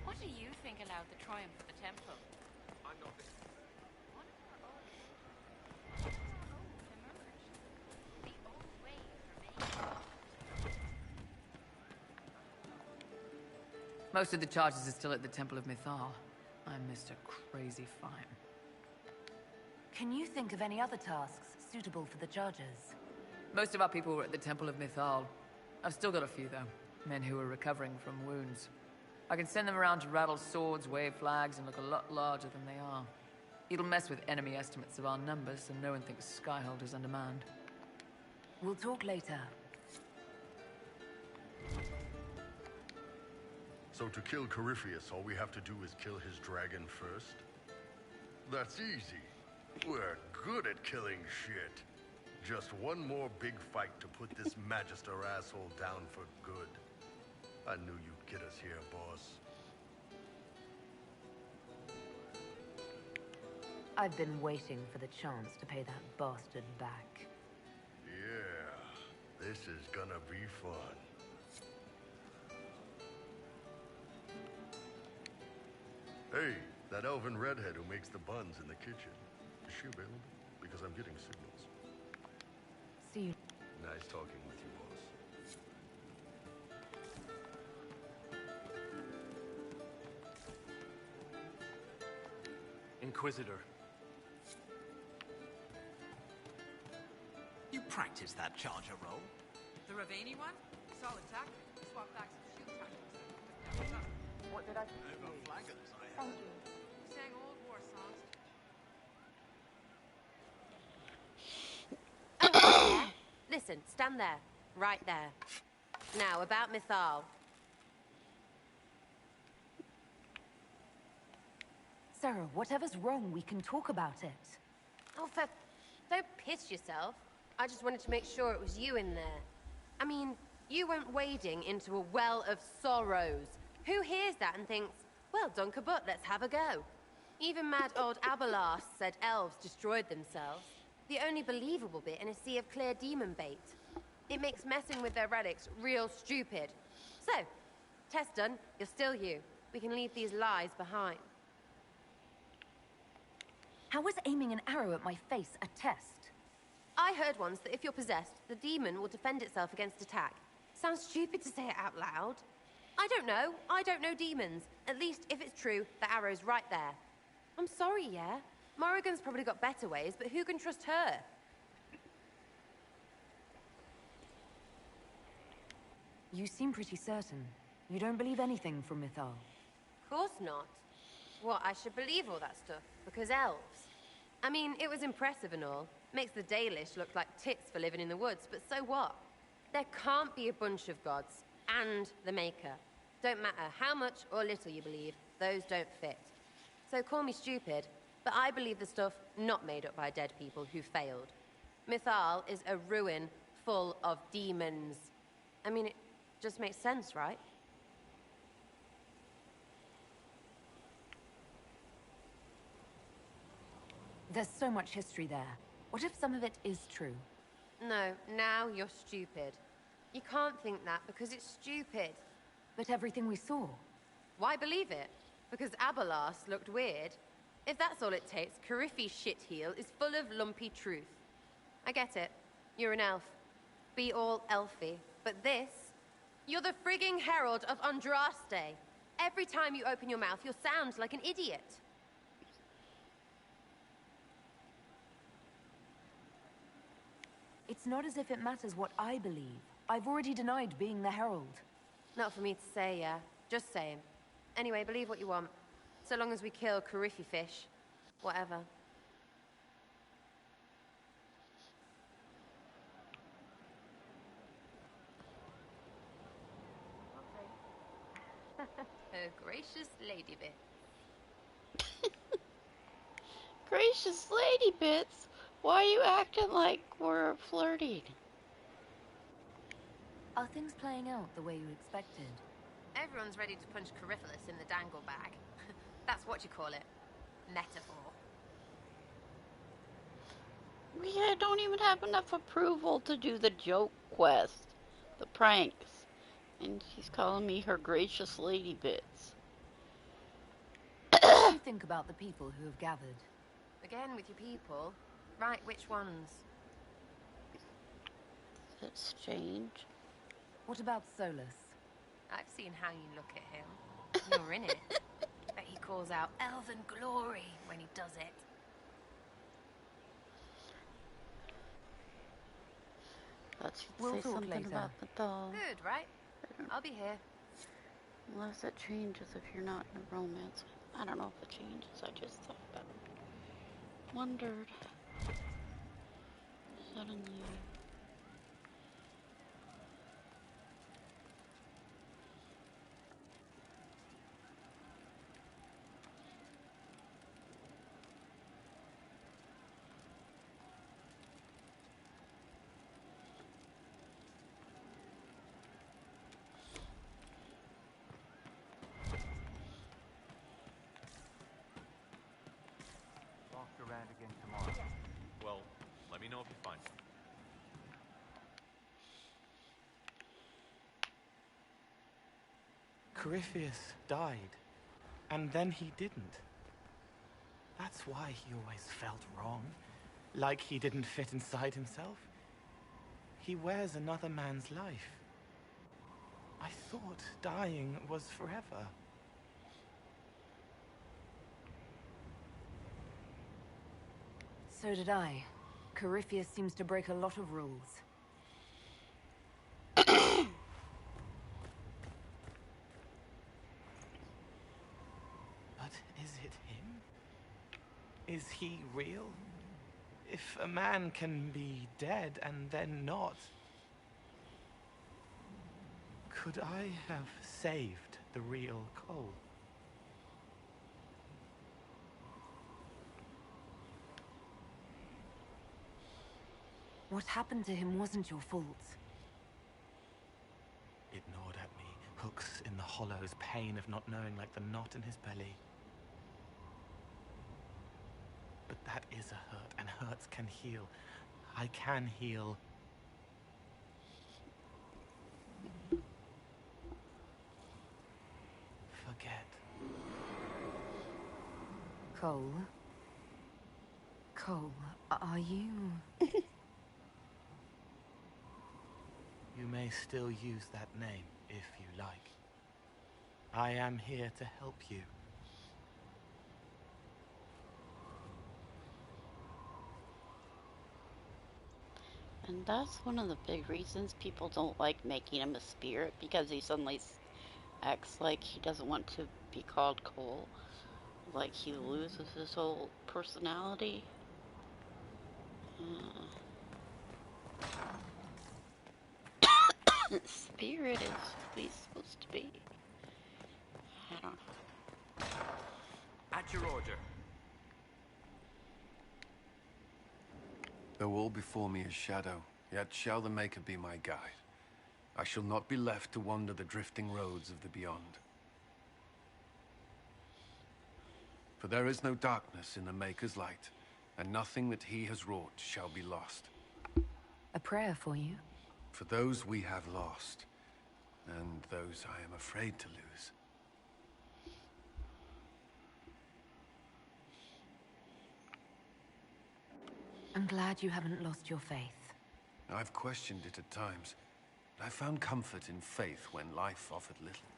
What do you think allowed the triumph of the temple? I'm not this. One of our own. Emerged. The old ways remain. Most of the charges are still at the Temple of Mythal. I'm Mr. Crazy Fine. Can you think of any other tasks suitable for the chargers? Most of our people were at the Temple of Mythal. I've still got a few, though. Men who are recovering from wounds. I can send them around to rattle swords, wave flags, and look a lot larger than they are. It'll mess with enemy estimates of our numbers, so no one thinks Skyhold is undermanned. We'll talk later. So to kill Corypheus, all we have to do is kill his dragon first? That's easy. We're good at killing shit. Just one more big fight to put this Magister asshole down for good. I knew you'd get us here, boss. I've been waiting for the chance to pay that bastard back. Yeah, this is gonna be fun. Hey, that elven redhead who makes the buns in the kitchen. Is she available? Because I'm getting signals. See you. Nice talking with you, boss. Inquisitor. You practiced that charger roll? The Ravani one? Solid tactic. Swap back some shield tactics. What did I do? Thank you. We sang old war songs. Oh, yeah. Listen, stand there. Right there. Now, about Mythal. Sarah, whatever's wrong, we can talk about it. Oh, for Don't piss yourself. I just wanted to make sure it was you in there. I mean, you went wading into a well of sorrows. Who hears that and thinks, well, Dunkerbutt, let's have a go? Even mad old Abelas said elves destroyed themselves. The only believable bit in a sea of clear demon bait. It makes messing with their relics real stupid. So, test done, you're still you. We can leave these lies behind. How was aiming an arrow at my face a test? I heard once that if you're possessed, the demon will defend itself against attack. Sounds stupid to say it out loud. I don't know. I don't know demons. At least, if it's true, the arrow's right there. I'm sorry, yeah? Morrigan's probably got better ways, but who can trust her? You seem pretty certain. You don't believe anything from Mythal. Of course not. What, I should believe all that stuff? Because elves? I mean, it was impressive and all. Makes the Dalish look like tits for living in the woods, but so what? There can't be a bunch of gods, and the Maker. Don't matter how much or little you believe, those don't fit. So call me stupid, but I believe the stuff not made up by dead people who failed. Mythal is a ruin full of demons. I mean, it just makes sense, right? There's so much history there. What if some of it is true? No, now you're stupid. You can't think that because it's stupid. But everything we saw. Why believe it? Because Abelas looked weird? If that's all it takes, Cariffi's shitheel is full of lumpy truth. I get it. You're an elf. Be all elfy. But this? You're the frigging herald of Andraste. Every time you open your mouth, you'll sound like an idiot. It's not as if it matters what I believe. I've already denied being the herald. Not for me to say, yeah. Just saying. Anyway, believe what you want. So long as we kill Cariffi fish. Whatever. A gracious lady bit. Gracious lady bits, why are you acting like we're flirting? Are things playing out the way you expected? Everyone's ready to punch Cariffilus in the dangle bag. That's what you call it. Metaphor. We don't even have enough approval to do the joke quest. The pranks. And she's calling me her gracious lady bits. What do you think about the people who have gathered? Again with your people. Right, which ones? It's change. What about Solas? I've seen how you look at him. You're in it. Bet he calls out elven glory when he does it. Thought We'll you'd say talk something later. about the doll. Good, right? I'll be here. Unless it changes if you're not in a romance. I don't know if it changes. I just thought about it. Wondered. Suddenly. Walk around again tomorrow. Well, let me know if you find something. Corypheus died, and then he didn't. That's why he always felt wrong, like he didn't fit inside himself. He wears another man's life. I thought dying was forever. So did I. Corypheus seems to break a lot of rules. But is it him? Is he real? If a man can be dead and then not, could I have saved the real Cole? What happened to him wasn't your fault. It gnawed at me, hooks in the hollows, pain of not knowing like the knot in his belly. But that is a hurt, and hurts can heal. I can heal. Forget. Cole? Cole, are you... You may still use that name, if you like. I am here to help you. And that's one of the big reasons people don't like making him a spirit, because he suddenly acts like he doesn't want to be called Cole. Like he loses his whole personality. Spirit is what he's supposed to be. I don't know. At your order. Though all before me is shadow, yet shall the Maker be my guide. I shall not be left to wander the drifting roads of the beyond. For there is no darkness in the Maker's light, and nothing that he has wrought shall be lost. A prayer for you? For those we have lost, and those I am afraid to lose. I'm glad you haven't lost your faith. I've questioned it at times, but I found comfort in faith when life offered little.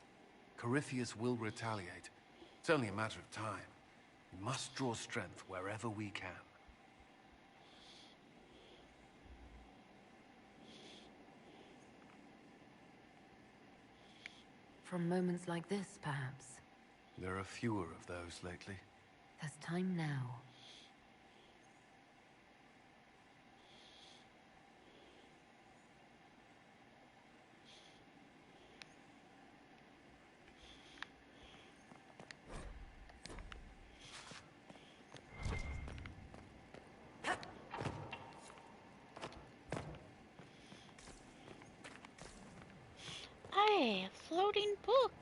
Corypheus will retaliate. It's only a matter of time. We must draw strength wherever we can. From moments like this, perhaps. There are fewer of those lately. There's time now. Hey, a floating book.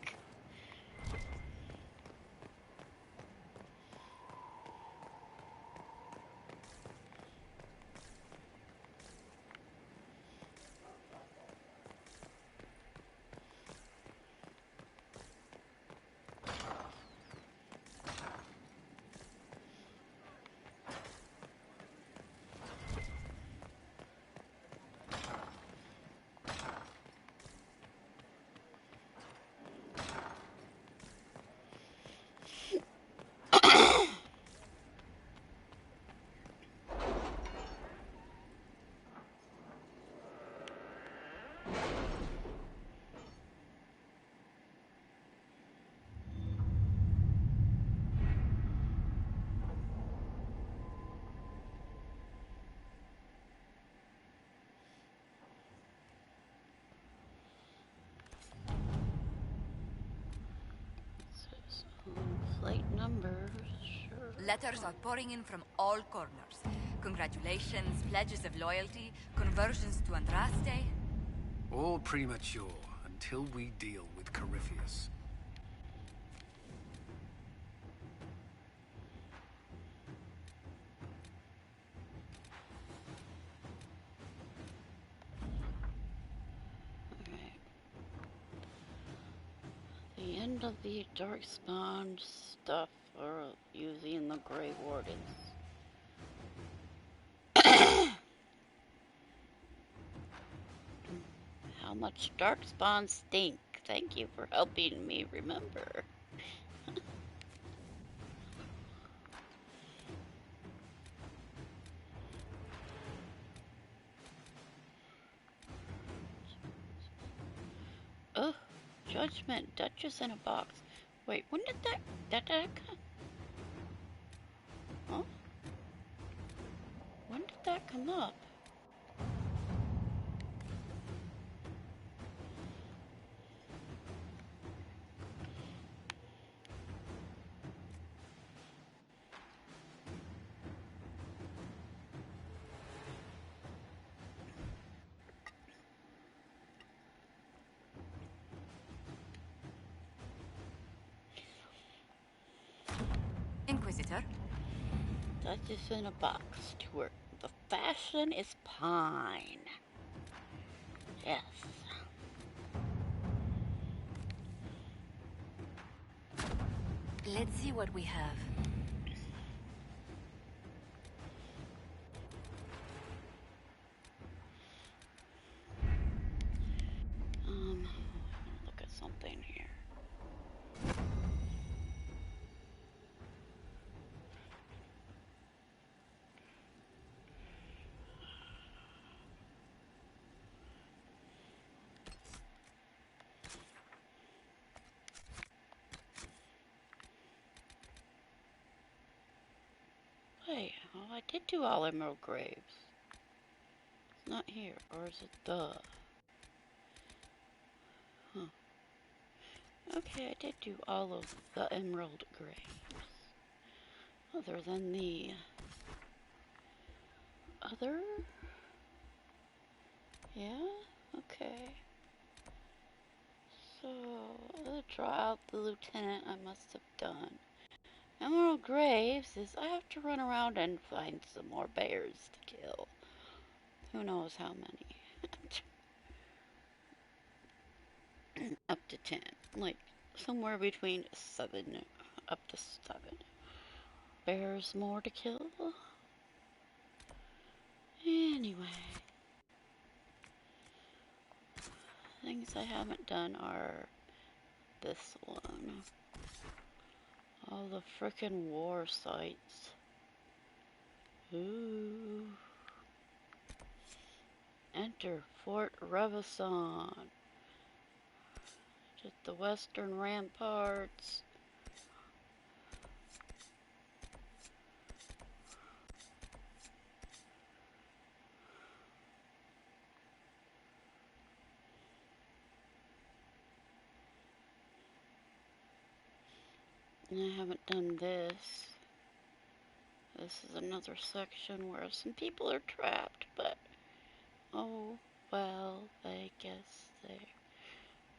Flight numbers, sure. Letters are pouring in from all corners. Congratulations, pledges of loyalty, conversions to Andraste. All premature until we deal with Corypheus. The end of the Darkspawn stuff for using the Grey Wardens. How much Darkspawn stink? Thank you for helping me remember. Oh, Judgment, Duchess in a box. Wait, when did that come? Huh? When did that come up? Inquisitor. That is in a box to work. The fashion is pine. Yes. Let's see what we have. Look at something here. Wait, oh, I did do all emerald graves. It's not here, or is it the? Huh. Okay, I did do all of the emerald graves. Other than the other? Yeah? Okay. So, the trial of the lieutenant I must have done. Emerald Graves is I have to run around and find some more bears to kill. Who knows how many. Up to 10. Like, somewhere between 7 up to 7. Bears more to kill. Anyway. Things I haven't done are this one. All the frickin' war sites. Ooh. Enter Fort Revison. Just the western ramparts. And I haven't done this. This is another section where some people are trapped, but oh well, I guess they're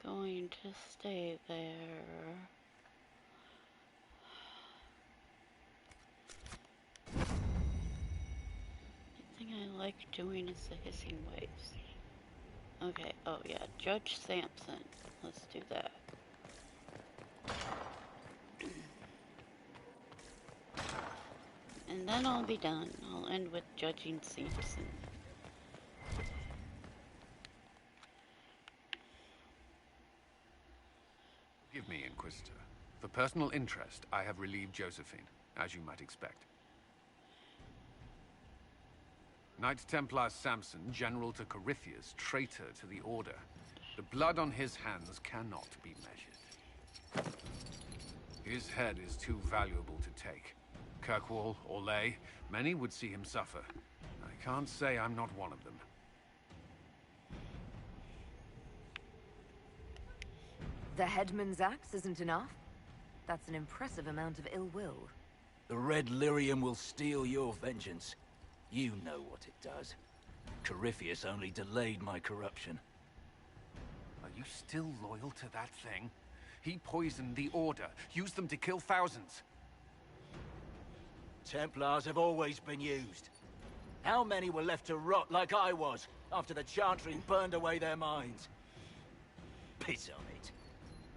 going to stay there. The thing I like doing is the hissing waves. Okay, oh yeah, Judge Sampson. Let's do that. And then I'll be done. I'll end with judging Sampson. Forgive me, Inquisitor. For personal interest, I have relieved Josephine, as you might expect. Knight Templar Samson, General to Corypheus, traitor to the Order. The blood on his hands cannot be measured. His head is too valuable to take. Kirkwall, Orlais, many would see him suffer. I can't say I'm not one of them. The headman's axe isn't enough? That's an impressive amount of ill will. The Red Lyrium will steal your vengeance. You know what it does. Corypheus only delayed my corruption. Are you still loyal to that thing? He poisoned the Order, used them to kill thousands. Templars have always been used. How many were left to rot like I was, after the Chantry burned away their minds? Piss on it.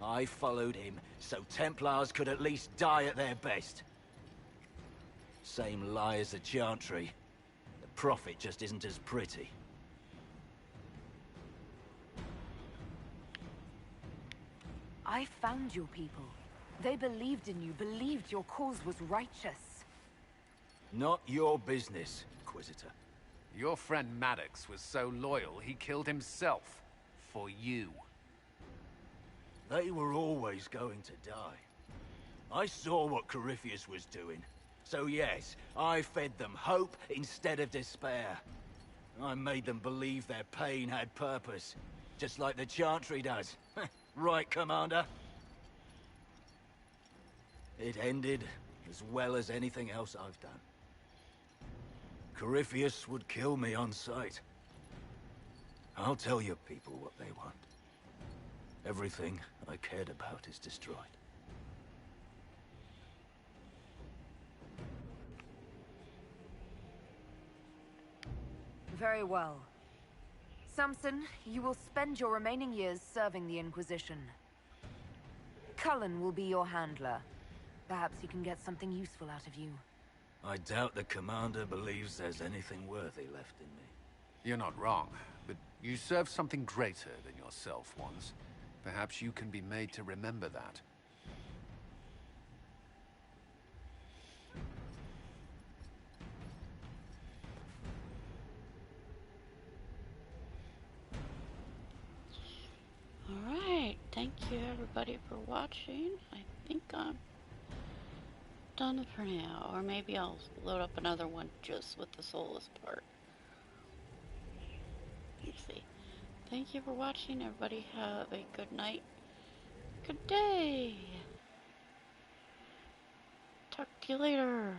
I followed him, so Templars could at least die at their best. Same lie as the Chantry. The Prophet just isn't as pretty. I found your people. They believed in you, believed your cause was righteous. Not your business, Inquisitor. Your friend Maddox was so loyal, he killed himself. For you. They were always going to die. I saw what Corypheus was doing. So yes, I fed them hope instead of despair. I made them believe their pain had purpose. Just like the Chantry does. Right, Commander? It ended as well as anything else I've done. Corypheus would kill me on sight. I'll tell your people what they want. Everything I cared about is destroyed. Very well. Samson, you will spend your remaining years serving the Inquisition. Cullen will be your handler. Perhaps he can get something useful out of you. I doubt the commander believes there's anything worthy left in me. You're not wrong, but you served something greater than yourself once. Perhaps you can be made to remember that. Alright, thank you everybody for watching. I think I'm done for now, or maybe I'll load up another one just with the Solas part. Let's see. Thank you for watching. Everybody have a good night. Good day. Talk to you later.